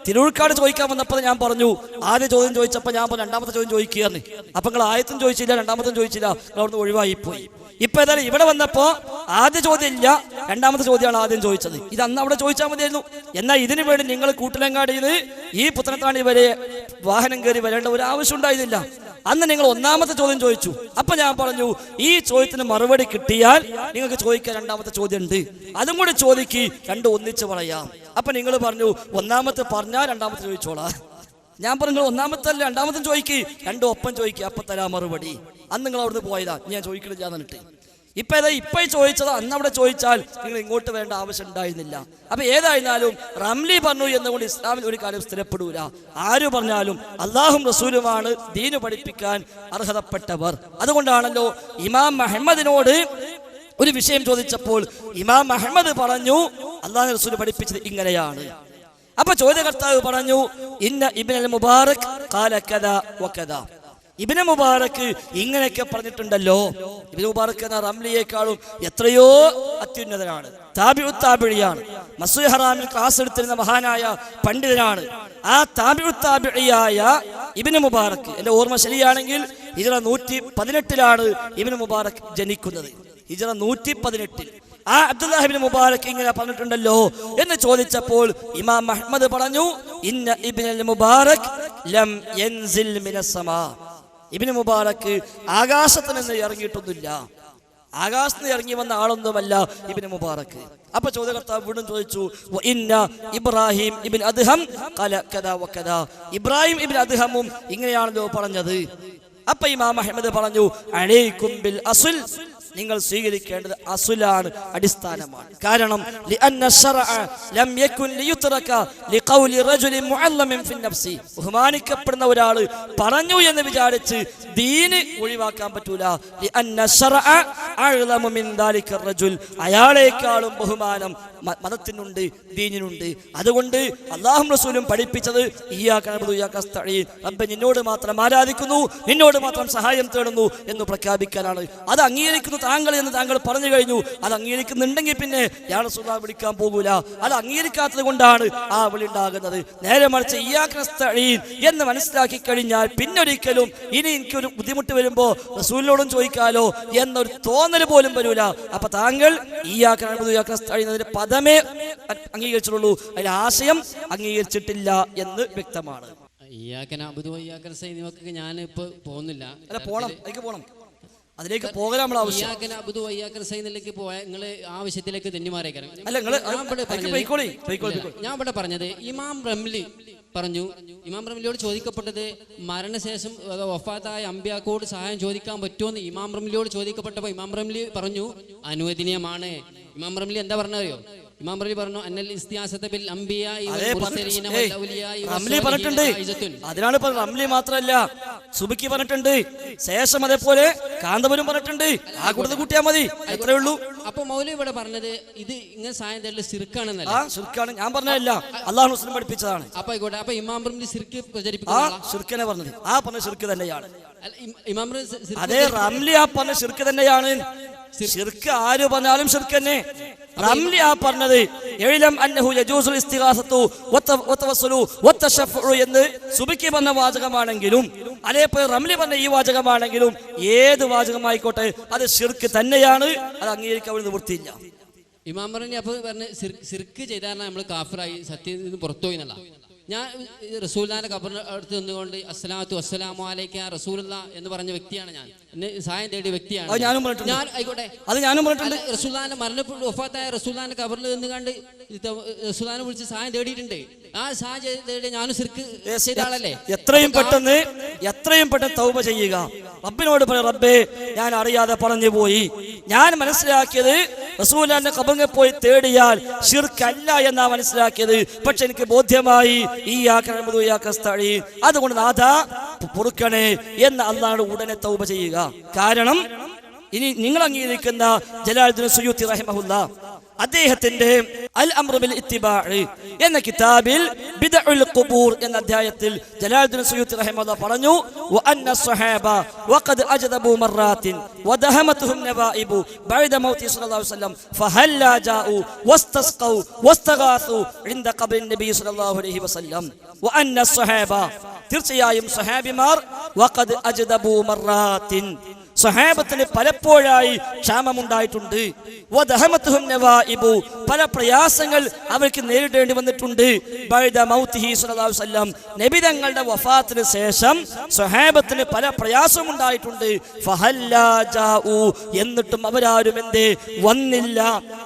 തിരൂർക്കാട് ചോദിക്കാൻ വന്നപ്പോൾ ഞാൻ പറഞ്ഞു, ആദ്യ ചോദ്യം ചോദിച്ചപ്പോൾ ഞാൻ പറഞ്ഞു രണ്ടാമത്തെ ചോദ്യം ചോദിക്കുകയാണ്. അപ്പൊ നിങ്ങൾ ആദ്യത്തും ചോദിച്ചില്ല, രണ്ടാമത്തും ചോദിച്ചില്ല, നിങ്ങൾ അവിടുന്ന് ഒഴിവായിപ്പോയി. ഇപ്പൊ ഏതായാലും ഇവിടെ വന്നപ്പോ ആദ്യ ചോദ്യം ഇല്ല, രണ്ടാമത്തെ ചോദ്യമാണ് ആദ്യം ചോദിച്ചത്. ഇത് അന്ന് അവിടെ ചോദിച്ചാൽ മതിയായിരുന്നു. എന്നാൽ ഇതിനു വേണ്ടി നിങ്ങൾ കൂട്ടിലങ്ങാടിയിൽ ഈ പുത്തനത്താണി വരെ വാഹനം കയറി വരേണ്ട ഒരു ആവശ്യം ഉണ്ടായിരുന്നില്ല. അന്ന് നിങ്ങൾ ഒന്നാമത്തെ ചോദ്യം ചോദിച്ചു. അപ്പൊ ഞാൻ പറഞ്ഞു, ഈ ചോദ്യത്തിന് മറുപടി കിട്ടിയാൽ നിങ്ങൾക്ക് ചോദിക്കാൻ രണ്ടാമത്തെ ചോദ്യം ഉണ്ട്, അതും കൂടി ചോദിക്ക്, രണ്ടും ഒന്നിച്ച് പറയാം. അപ്പൊ നിങ്ങൾ പറഞ്ഞു ഒന്നാമത്തെ പറഞ്ഞാൽ രണ്ടാമത്തെ ചോദിച്ചോളാം. ഞാൻ പറഞ്ഞു ഒന്നാമത്തെ അല്ല, രണ്ടാമത്തെ ചോദിക്ക്, രണ്ടും ഒപ്പം ചോദിക്കുക, അപ്പൊ തരാം മറുപടി. അന്ന് നിങ്ങൾ അവിടുന്ന് പോയതാ, ഞാൻ ചോദിക്കണില്ല എന്നിട്ട്. ഇപ്പൊ ചോദിച്ചത് അന്ന് അവിടെ ചോദിച്ചാൽ നിങ്ങൾ ഇങ്ങോട്ട് വരേണ്ട ആവശ്യം ഉണ്ടായിരുന്നില്ല. അപ്പൊ ഏതായിരുന്നാലും റംലി പറഞ്ഞു എന്നുകൊണ്ട് ഇസ്ലാമിൽ ഒരു കാര്യം സ്ഥിരപ്പെടൂല. ആര് പറഞ്ഞാലും അള്ളാഹും റസൂലുമാണ് ദീന് പഠിപ്പിക്കാൻ അർഹതപ്പെട്ടവർ. അതുകൊണ്ടാണല്ലോ ഇമാം മുഹമ്മദിനോട് ഒരു വിഷയം ചോദിച്ചപ്പോൾ ഇമാം മുഹമ്മദ് പറഞ്ഞു അള്ളാഹു റസൂൽ പഠിപ്പിച്ചത് ഇങ്ങനെയാണ്. അപ്പൊ ചോദ്യകർത്താവ് പറഞ്ഞു, ഇന്ന ഇബ്നുൽ മുബാറക് ഖാല കദാ വകദാ, ഇബ്നു മുബാറക് ഇങ്ങനെയൊക്കെ പറഞ്ഞിട്ടുണ്ടല്ലോ. ഇബ്നു മുബാറക് എന്ന റംലിയേക്കാളും എത്രയോ അത്യുന്നതനാണ്, താബിഉ താബിഇയാണ്. മസ്ജിദ് ഹറാമിൽ ക്ലാസ് എടുത്തിരുന്ന മഹാനായ പണ്ഡിതനാണ്. ആ താബിഉ താബിഇയായ ഇബ്നു മുബാറക്, എന്റെ ഓർമ്മ ശരിയാണെങ്കിൽ ഹിജ്റ 118 ഇബ്നു മുബാറക് ജനിക്കുന്നത്. ഹിജ്റ 118. ആ അബ്ദുല്ലാഹ് ഇബ്നു മുബാറക് ഇങ്ങനെ പറഞ്ഞിട്ടുണ്ടല്ലോ എന്ന് ചോദിച്ചപ്പോൾ ഇമാം അഹ്മദ് പറഞ്ഞു, ഇന്ന ഇബ്നുൽ മുബാറക് ലം യൻസിൽ മിനസ് സമാ, ഇബ്നു മുബാറക് ആകാശത്ത് നിന്ന് ഇറങ്ങിയിട്ടൊന്നുമില്ല, ആകാശത്ത് നിന്ന് ഇറങ്ങി വന്ന ആളൊന്നുമല്ല ഇബ്നു മുബാറക്. അപ്പൊ ചോദ്യകർത്താവ് വീണ്ടും ചോദിച്ചു, ഇന്ന ഇബ്രാഹിം ഇബ്നു അദ്ഹം ഖാല കദാ വകദാ, ഇബ്രാഹിം ഇബ്നു അദ്ഹമും ഇങ്ങനെയാണല്ലോ പറഞ്ഞത്. അപ്പൊ ഇമാം അഹ്മദ് പറഞ്ഞു, അലൈക്കും ബിൽ അസ്ൽ, നിങ്ങൾ സ്വീകരിക്കേണ്ടത് അസുലാണ്, അടിസ്ഥാനമാണ്. കാരണം ബഹുമാനിക്കപ്പെടുന്ന ഒരാൾ പറഞ്ഞു എന്ന് വിചാരിച്ച് ദീന് ഒഴിവാക്കാൻ പറ്റൂല. അയാളെക്കാളും ബഹുമാനം മതത്തിനുണ്ട്, ദീനിനുണ്ട്. അതുകൊണ്ട് അല്ലാഹും റസൂലും പഠിപ്പിച്ചത് ഇയ്യാക നഅ്ബുദു വഇയ്യാക നസ്തഈൻ, റബ്ബേ നിന്നോട് മാത്രം ആരാധിക്കുന്നു, നിന്നോട് മാത്രം സഹായം തേടുന്നു എന്ന് പ്രഖ്യാപിക്കാനാണ്. അത് അംഗീകരിക്കുന്നു താങ്കൾ എന്ന് താങ്കൾ പറഞ്ഞു കഴിഞ്ഞു. അത് അംഗീകരിക്കുന്നുണ്ടെങ്കിൽ പിന്നെ യാ റസൂലല്ലാഹ് വിളിക്കാൻ പോകൂല. അത് അംഗീകരിക്കാത്തത് കൊണ്ടാണ് ആ വിളി ഉണ്ടാകുന്നത്. നേരെ മറിച്ച് ഇയ്യാക നസ്തഈൻ എന്ന് മനസ്സിലാക്കി കഴിഞ്ഞാൽ പിന്നൊരിക്കലും ഇനി എനിക്കൊരു ബുദ്ധിമുട്ട് വരുമ്പോൾ റസൂലിനോടും ചോദിക്കാലോ എന്നൊരു തോന്നൽ പോലും വരൂല. അപ്പൊ താങ്കൾ ഇയ്യാക നഅ്ബുദു വഇയ്യാക നസ്തഈൻ എന്നതിന്റെ പദമേ അംഗീകരിച്ചിട്ടുള്ളൂ, അതിന്റെ ആശയം അംഗീകരിച്ചിട്ടില്ല എന്ന് വ്യക്തമാണ്. ഇയ്യാക നഅ്ബുദു വഇയ്യാക നസ്തഈൻ എന്നൊക്കെ ഞാൻ ഇപ്പൊ പോകുന്നില്ല. അല്ല പോണം, അതിലേക്ക് പോണം, അതിലേക്ക് പോകൽ നമ്മൾ ആവശ്യം. ഇയ്യാക നഅ്ബുദു വഇയ്യാക നസ്തഈനിലേക്ക് പോയാൽ നിങ്ങൾ ആ വിഷയത്തിലേക്ക് തന്നെ മാറിയേക്കാം. അല്ല ഞാൻ ഇവിടെ പറഞ്ഞത് ഇമാം റംലി പറഞ്ഞു. ഇമാം റംലിയോട് ചോദിക്കപ്പെട്ടത് മരണശേഷം വഫാത്തായ അമ്പിയാക്കോട് സഹായം ചോദിക്കാൻ പറ്റുമോ ഇമാം റംലിയോട് ചോദിക്കപ്പെട്ടപ്പോൾ ഇമാം റംലി പറഞ്ഞു അനുവദനീയമാണ്. ഇമാം റംലി എന്താ പറഞ്ഞറിയോ? ഇമാം റംലി പറഞ്ഞു അന്നൽ ഇസ്തിയാസത ബിൽ അംബിയാഇ വൽ മുർസലീന വൽ ഔലിയാഇ റംലി പറഞ്ഞിട്ടുണ്ട്. അതിനാണ് ഇപ്പൊ റംലി മാത്രമല്ല സുബിക്ക് പറഞ്ഞിട്ടുണ്ട്, ശേഷം അതേപോലെ കാന്തപുരം പറഞ്ഞിട്ടുണ്ട്. ആ കൂടുതൽ കൂട്ടിയാൽ മതി, അത്രേ ഉള്ളൂ. അപ്പൊ മൗലവി ഇവിടെ പറഞ്ഞത് ഇത് ഇങ്ങനെ സായം തരല് സിർക്കാണെന്നല്ല. ആ സിർക്കാണ്, ഞാൻ പറഞ്ഞതല്ല, അല്ലാഹു റസൂൽ പഠിപ്പിച്ചതാണ്. അപ്പൊ ആയിക്കോട്ടെ. അപ്പൊ ഇമാം റംലി സിർക്ക് ആ പ്രചരിപ്പിക്കുന്ന സിർക്കനെ പറഞ്ഞത്, ആ പറഞ്ഞ സിർക്ക് തന്നെയാണ്. ഇമാം അതേ റംലി ആ പറഞ്ഞ സിർക്ക് തന്നെയാണ്. ശിർക്ക് ആര് പറഞ്ഞാലും ശിർക്ക് തന്നെ. റംലി ആ പറഞ്ഞത് എഴിലം അന്നഹു യജൂസുൽ ഇസ്തിഗാസത്തു വതവസ്സുലു വതശഫഉ എന്ന് സുബിക്ക് പറഞ്ഞ വാചകമാണെങ്കിലും അതേപോലെ റംലി പറഞ്ഞ ഈ വാചകമാണെങ്കിലും ഏത് വാചകമായിക്കോട്ടെ അത് ശിർക്ക് തന്നെയാണ്. അത് അംഗീകരിക്കാൻ നിവൃത്തിയില്ല. ഇമാം റംലി അപ്പോൾ പറഞ്ഞ് സിർക്ക് ചെയ്താൽ നമ്മൾ കാഫിറായി, സത്യത്തിൽ നിന്ന് പുറത്തുപോയി എന്നല്ല. ഞാൻ റസൂലുള്ളാഹിന്റെ ഖബറിന്റെ അടുത്ത് നിന്നുകൊണ്ട് അസ്സലാത്തു വസ്സലാമു അലൈക റസൂലുള്ളാഹ് എന്ന് പറഞ്ഞ വ്യക്തിയാണ് ഞാൻ. എന്നെ സഹായം തേടിയ വ്യക്തിയാണ് ഞാൻ. ആയിക്കോട്ടെ, അത് ഞാനും പറഞ്ഞിട്ടുണ്ട്. റസൂലുള്ളാഹിന്റെ മരണപ്പെട്ടു വഫാത്തായ റസൂലുള്ളാഹിന്റെ ഖബറിൽ നിന്ന് കണ്ട് റസൂലുള്ളാഹിനെ വിളിച്ച് സഹായം തേടിയിട്ടുണ്ട്. ആ സഹായം തേടി ഞാനും സിർക്ക് ചെയ്ത ആളല്ലേ. എത്രയും പെട്ടെന്ന് തൗബ ചെയ്യുക. റബ്ബിനോട് പറ, റബ്ബേ ഞാൻ അറിയാതെ പറഞ്ഞു പോയി, ഞാൻ മനസ്സിലാക്കിയത് റസൂലുള്ളാഹിന്റെ ഖബറിൽ പോയി തേടിയാൽ ശിർക്കല്ല എന്നാ മനസ്സിലാക്കിയത്. പക്ഷെ എനിക്ക് ബോധ്യമായി ഇയ്യാക നഅ്ബുദു വഇയ്യാക നസ്തഈൻ, അതുകൊണ്ട് നാഥാ പൊറുക്കണേ എന്ന് അല്ലാഹുവോട് ഉടനെ തൗബ ചെയ്യുക. കാരണം ഇനി നിങ്ങൾ അംഗീകരിക്കുന്ന ജലാലുദ്ദീൻ സുയൂത്തി റഹിമഹുല്ലാഹ് അദ്ദേഹത്തിന്റെ അൽ അംറു ബിൽ ഇത്തിബാഇ എന്ന കിതാബിൽ ബിദ്ഉൽ ഖുബൂർ എന്ന അധ്യായത്തിൽ ജലാലുദ്ദീൻ സുയൂത്തി റഹിമഹുല്ലാഹ് പറഞ്ഞു വഅന്ന സ്വഹാബ വഖദ് അജ്ദബു മറാത്തിൻ വദഹമതുഹും നവായിബു ബഅദ മൗതി സ്വല്ലല്ലാഹു അലൈഹി വസല്ലം ഫഹല്ലാ ജാഉ വസ്തസ്ഖൗ വസ്തഗാസു ഇൻദ ഖബ്രി നബി സ്വല്ലല്ലാഹു അലൈഹി വസല്ലം. വഅന്ന സ്വഹാബ തീർച്ചയായും സ്വഹാബിമാർ വഖദ് അജ്ദബു മറാത്തിൻ സ്വഹാബത്തിന് പലപ്പോഴായി ക്ഷാമമുണ്ടായിട്ടുണ്ട്. വദഹമതുഹും നവായിബു പല പ്രയാസങ്ങൾ അവർക്ക് നേരിടേണ്ടി വന്നിട്ടുണ്ട്. ബഅദ മൗതിഹി സ്വല്ലല്ലാഹു അലൈഹി വസല്ലം നബി തങ്ങളുടെ വഫാത്തിന് ശേഷം സ്വഹാബത്തിന് പല പ്രയാസമുണ്ടായിട്ടുണ്ട്. ഫഹല്ലാ ജാഉ എന്നിട്ടും അവരാരും എന്തേ വന്നില്ല.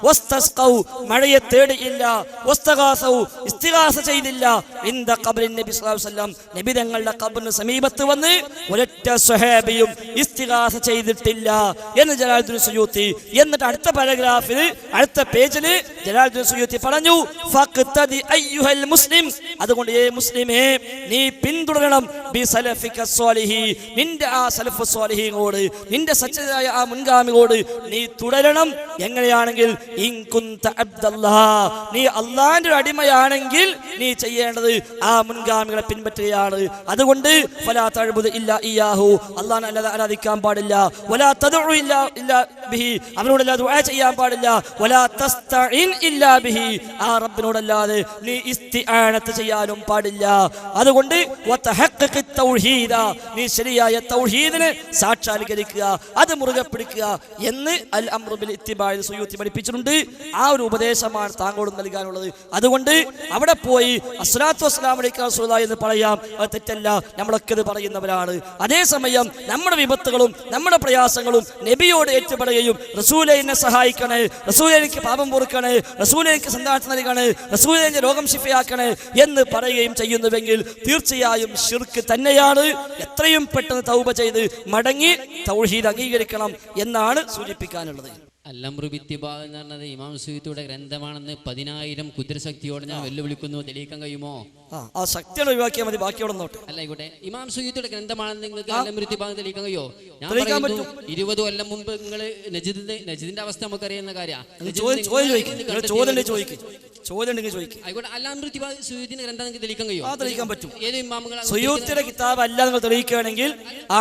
വസ്തസ്ഖൗ മഴയെ തേടിയില്ല. വസ്തഗാസൗ ഇസ്തിഗാസ ചെയ്തില്ല. ഇൻദ ഖബ്രി നബി സ്വല്ലല്ലാഹു അലൈഹി വസല്ലം നബി തങ്ങളുടെ ഖബറിന് സമീപത്ത് വന്ന് ഒരൊറ്റ സ്വഹാബിയും ഇസ്തിഗാസ ചെയ്തിട്ടില്ല എന്ന് ജലാലുദ്ദീൻ സുയൂത്തി. എന്നിട്ട് അടുത്ത പാരഗ്രാഫിൽ അടുത്ത പേജിൽ ജലാലുദ്ദീൻ സുയൂത്തി പറഞ്ഞു ഫഖ്തദി അയ്യുഹൽ മുസ്ലിം, അതുകൊണ്ട് ഏ മുസ്ലിമേ നീ പിന്തുടരണം ബി സലഫിക സ്വാലിഹി, നിന്റെ ആ സലഫ് സ്വാലിഹീനോട്, നിന്റെ സച്ചരായ ആ മുൻഗാമികളോട് നീ തുടരണം. എങ്ങനെയാണെങ്കിൽ ഇൻ കുന്ത അബ്ദല്ലാഹ്, നീ അല്ലാഹുവിന്റെ ഒരു അടിമയാണെങ്കിൽ നീ ചെയ്യേണ്ടത് ആ മുൻഗാമികളെ പിൻപറ്റുകയാണ്. അതുകൊണ്ട് ഫലാ തഅബ്ദു ഇല്ലാ ഇയ്യാഹു, അല്ലാഹുവിനെ അല്ലാതെ ആരാധിക്കാൻ പാടില്ല. വലാ തദ്ഉ ഇല്ലാ ബിഹി, അവനോടല്ലാതെ ദുആ ചെയ്യാൻ പാടില്ല. വലാ തസ്തഈൻ ഇല്ലാ ബിഹി, ആ റബ്ബിനോടല്ലാതെ നീ ഇസ്തിആനത്ത് ചെയ്യാനും പാടില്ല. അതുകൊണ്ട് വതഹഖഖി തൗഹീദ, നീ ശരിയായ തൗഹീദിനെ സാക്ഷാത്കരിക്കുക, അത് മുറുകെ പിടിക്കുക എന്ന് അൽ അംറു ബിൽ ഇത്തിബാഇ സുയൂത്തി പഠിപ്പിച്ചിട്ടുണ്ട്. ആ ഒരു ഉപദേശമാണ് താങ്കളോട് നൽകാനുള്ളത്. അതുകൊണ്ട് അവിടെ പോയി അസ്സലാത്തു വസ്സലാമു അലൈക റസൂലുള്ളാഹി എന്ന് പറയാം, അത് തെറ്റല്ല, നമ്മളൊക്കെ ഇത് പറയുന്നവരാണ്. അതേസമയം നമ്മുടെ വിപത്തുകളും നമ്മുടെ പ്രയാസങ്ങളും നബിയോട് ഏറ്റുപറയുകയും റസൂലേ എന്നെ സഹായിക്കണേ, റസൂലേ എനിക്ക് പാപം പൊറുക്കണേ, റസൂലേ എനിക്ക് സന്താനം നൽകണേ, റസൂലേ എന്റെ രോഗം ശിഫയാക്കണേ എന്ന് പറയുകയും ചെയ്യുന്നുവെങ്കിൽ തീർച്ചയായും ശിർക്ക് തന്നെയാണ്. എത്രയും പെട്ടെന്ന് തൗബ ചെയ്ത് മടങ്ങി തൗഹീദ് അംഗീകരിക്കണം എന്നാണ് സൂചിപ്പിക്കാനുള്ളത്. അല്ലംറു ബിത്തിബാ എന്ന് പറഞ്ഞത് ഇമാം സുയൂത്തിയുടെ ഗ്രന്ഥമാണെന്ന് 10,000 കുതിരശക്തിയോടെ ഞാൻ വെല്ലുവിളിക്കുന്നു. തെളിയിക്കാൻ കഴിയുമോ? ആ ശക്തിയോടെ ഒഴിവാക്കിയാൽ മതി, ബാക്കി അവിടെ നോട്ടെ. അല്ല, ഇവിടെ ഇമാം സുയൂത്തിയുടെ ഗ്രന്ഥമാണെന്ന് നിങ്ങൾക്ക് അല്ലംറു ബിത്തിബാ തെളിയിക്കാൻ കഴിയോ? ഞാൻ തെളിയിക്കാൻ പറയുന്നു 20 കൊല്ലം മുമ്പ് നിങ്ങൾ നജിദിന്റെ അവസ്ഥ നമുക്കറിയുന്ന കാര്യമാണ്. ആയിക്കോട്ടെ, അല്ലംറു ബിത്തിബാ സുയൂത്തിന്റെ ഗ്രന്ഥം നിങ്ങൾക്ക് തെളിയിക്കാൻ കഴിയോ? തെളിയിക്കാൻ പറ്റും. ഏത് ഇമാമുകളാണ് സുയൂത്തിയുടെ കിതാബ് അല്ല നിങ്ങൾ തെളിയിക്കുകയാണെങ്കിൽ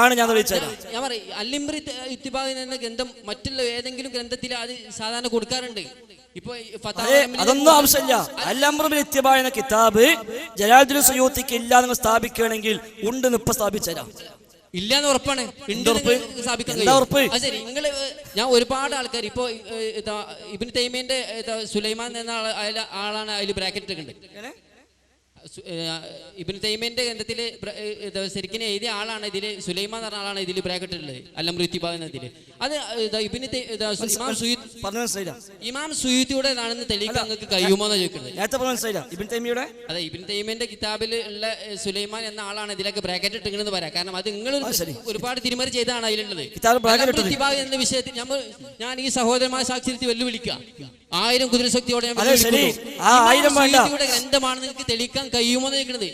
ആണ് ഞാൻ തെളിയിച്ചത്. ഞാൻ പറയും അല്ലംറു ബിത്തിബാ എന്ന ഗ്രന്ഥം മറ്റുള്ള ഏതെങ്കിലും ഗ്രന്ഥത്തിൽ അത് സാധാരണ കൊടുക്കാറുണ്ട്. ഇപ്പൊ അതൊന്നും ആവശ്യമില്ല. അൽ-അംറു ബിൽ ഇത്തിബാ എന്ന കിതാബ് ജലാലുദ്ദീൻ സുയൂത്തിക്ക് ഇല്ല നിങ്ങൾ സ്ഥാപിക്കുകയാണെങ്കിൽ ഉണ്ടെന്ന് ഇപ്പൊ സ്ഥാപിച്ചുതരാം. ഇല്ലാന്ന് ഉറപ്പാണ്. സ്ഥാപിക്കാൻ ശരി, നിങ്ങള് ഞാൻ ഒരുപാട് ആൾക്കാർ ഇപ്പൊ ഇബ്നു തൈമിയന്റെ സുലൈമാൻ എന്ന ആളാണ് അതിൽ ബ്രാക്കറ്റ് ഉണ്ട്. ഇബ്നു തൈമിയന്റെ ഗ്രന്ഥത്തില് ശരിക്കും എഴുതിയ ആളാണ് ഇതിൽ, സുലൈമാൻ എന്ന ആളാണ് ഇതിൽ ബ്രാക്കറ്റ് ഉള്ളത് അല്ലംറു ബിത്തിബാ എന്നതിൽ. അത് ഇമാം സുയൂത്തിയുടേതാണെന്ന് തെളിയിക്കാൻ നിങ്ങൾക്ക് കഴിയുമോ എന്ന് ചോദിക്കുന്നത്. അതെ, ഇബ്നു തൈമിയന്റെ കിതാബിൽ ഉള്ള സുലൈമാൻ എന്ന ആളാണ് ഇതിലൊക്കെ ബ്രാക്കറ്റ് ഇട്ടിങ്ങനെന്ന് പറയാം. കാരണം അത് നിങ്ങൾ ഒരുപാട് തിരിമറി ചെയ്താണ് അതിലുള്ളത്. ബിത്തിബാ എന്ന വിഷയത്തിൽ ഞാൻ ഈ സഹോദരമായ സാക്ഷ്യത്തിൽ വെല്ലുവിളിക്കാം. 1000 കുതിരശക്തിയോടെ ഗ്രന്ഥമാണ് നിങ്ങൾക്ക് തെളിയിക്കാൻ കഴിയുമോ എന്ന് ചോദിക്കുന്നത്.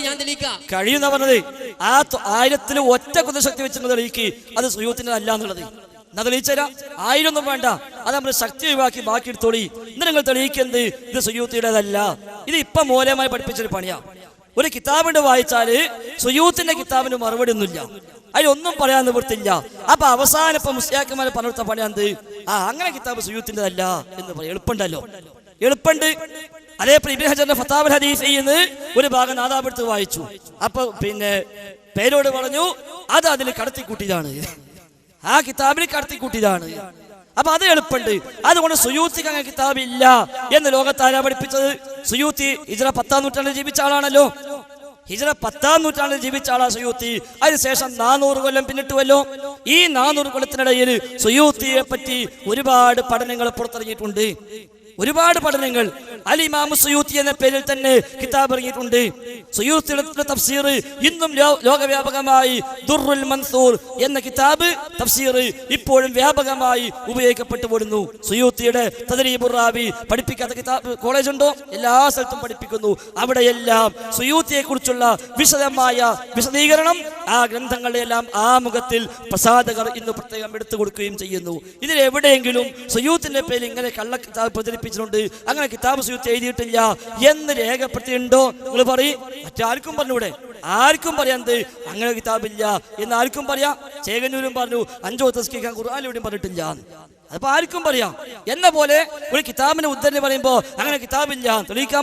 ഞാൻ തെളിയിക്കാം. കഴിയുന്ന പറഞ്ഞത് ആ 1000 ഒറ്റ കുതിരശക്തി വെച്ച് തെളിയിക്ക് അത് സുയൂത്തിന്റെ അല്ല എന്നുള്ളത്. എന്നാ തെളിയിച്ചരാ. 1000 ഒന്നും വേണ്ട, അത് നമ്മൾ ശക്തി ഒഴിവാക്കി ബാക്കി എടുത്തോളി. ഇന്ന് നിങ്ങൾ തെളിയിക്കുന്നത് ഇത് സുയൂത്തിയുടേതല്ല. ഇത് ഇപ്പൊ മൂലമായി പഠിപ്പിച്ചൊരു പണിയാ. ഒരു കിതാബിന്റെ വായിച്ചാല് സുയൂത്തിന്റെ കിതാബിന് മറുപടി ഒന്നുമില്ല, അതിലൊന്നും പറയാൻ നിവൃത്തില്ല. അപ്പൊ അവസാനം ഇപ്പൊ മുസ്ലിയാക്കന്മാരെ പറഞ്ഞെടുത്ത പണിയാന്ത് അങ്ങനെ കിതാബ് സുയൂത്തിൻ്റെതല്ല എന്ന് പറയാം. എളുപ്പമുണ്ടല്ലോ, എളുപ്പമുണ്ട്. അതേപോലെ ഇബ്നു ഹജറിന്റെ ഫതാവൽ ഹദീസ് ഒരു ഭാഗം നാദാപുരത്ത് വായിച്ചു. അപ്പൊ പേരോട് പറഞ്ഞു അത് അതിൽ കടത്തിക്കൂട്ടിയതാണ്, ആ കിതാബിൽ കടത്തിക്കൂട്ടിയതാണ്. അപ്പൊ അത് എളുപ്പമുണ്ട്. അതുകൊണ്ട് സുയൂത്തിക്ക് അങ്ങനെ കിതാബ് ഇല്ല എന്ന് ലോകത്താരാ പഠിപ്പിച്ചത്? സുയൂത്തി ഹിജ്റ 10-ാം നൂറ്റാണ്ടിൽ ജീവിച്ച ആളാണല്ലോ. ഹിജ്റ 10-ാം നൂറ്റാണ്ടിൽ ജീവിച്ച ആളാ സുയൂത്തി. അതിനുശേഷം 400 കൊല്ലം പിന്നിട്ടുവല്ലോ. ഈ 400 കൊല്ലത്തിനിടയിൽ സുയൂത്തിയെ പറ്റി ഒരുപാട് പഠനങ്ങൾ പുറത്തിറങ്ങിയിട്ടുണ്ട്. ഒരുപാട് പഠനങ്ങൾ അൽ-ഇമാം സുയൂത്തി എന്ന പേരിൽ തന്നെ കിതാബ് ഇറങ്ങിയിട്ടുണ്ട്. സുയൂത്തിയുടെ തഫ്സീർ ഇന്നും ലോകവ്യാപകമായി ദുർറുൽ മൻസൂർ എന്ന കിതാബ് തഫ്സീർ ഇപ്പോഴും വ്യാപകമായി ഉപയോഗിക്കപ്പെട്ടു പോരുന്നു. സുയൂത്തിയുടെ തദ്രീബുർ റാവി പഠിപ്പിക്കാത്ത കിതാബ് കോളേജ് ഉണ്ടോ? എല്ലാ സ്ഥലത്തും പഠിപ്പിക്കുന്നു. അവിടെയെല്ലാം സുയൂത്തിയെ കുറിച്ചുള്ള വിശദമായ വിശദീകരണം ആ ഗ്രന്ഥങ്ങളുടെയെല്ലാം ആമുഖത്തിൽ പ്രസാധകർ ഇന്ന് പ്രത്യേകം എടുത്തു കൊടുക്കുകയും ചെയ്യുന്നു. ഇതിൽ എവിടെയെങ്കിലും സുയൂത്തിന്റെ പേരിൽ ഇങ്ങനെ കള്ള കിതാബ് പ്രചരിപ്പിച്ചിട്ടുണ്ട്, അങ്ങനെ കിതാബ് സുയൂത്തി എഴുതിയിട്ടില്ല എന്ന് രേഖപ്പെടുത്തിയിട്ടുണ്ടോ? നിങ്ങൾ പറയും. മറ്റാർക്കും പറഞ്ഞൂടെ? ആർക്കും പറയാന്ത് അങ്ങനെ കിതാബില്ല എന്ന് ആർക്കും പറയാം. ചേകന്നൂരും പറഞ്ഞു 5 തസ്കീഖാൻ ഖുർആനിലൂടെയും പറഞ്ഞിട്ടില്ല. അതിപ്പോ ആർക്കും പറയാം. എന്ന പോലെ ഒരു കിതാബിന്റെ ഉദ്ധരണി പറയുമ്പോ അങ്ങനെ കിതാബില്ല തെളിയിക്കാൻ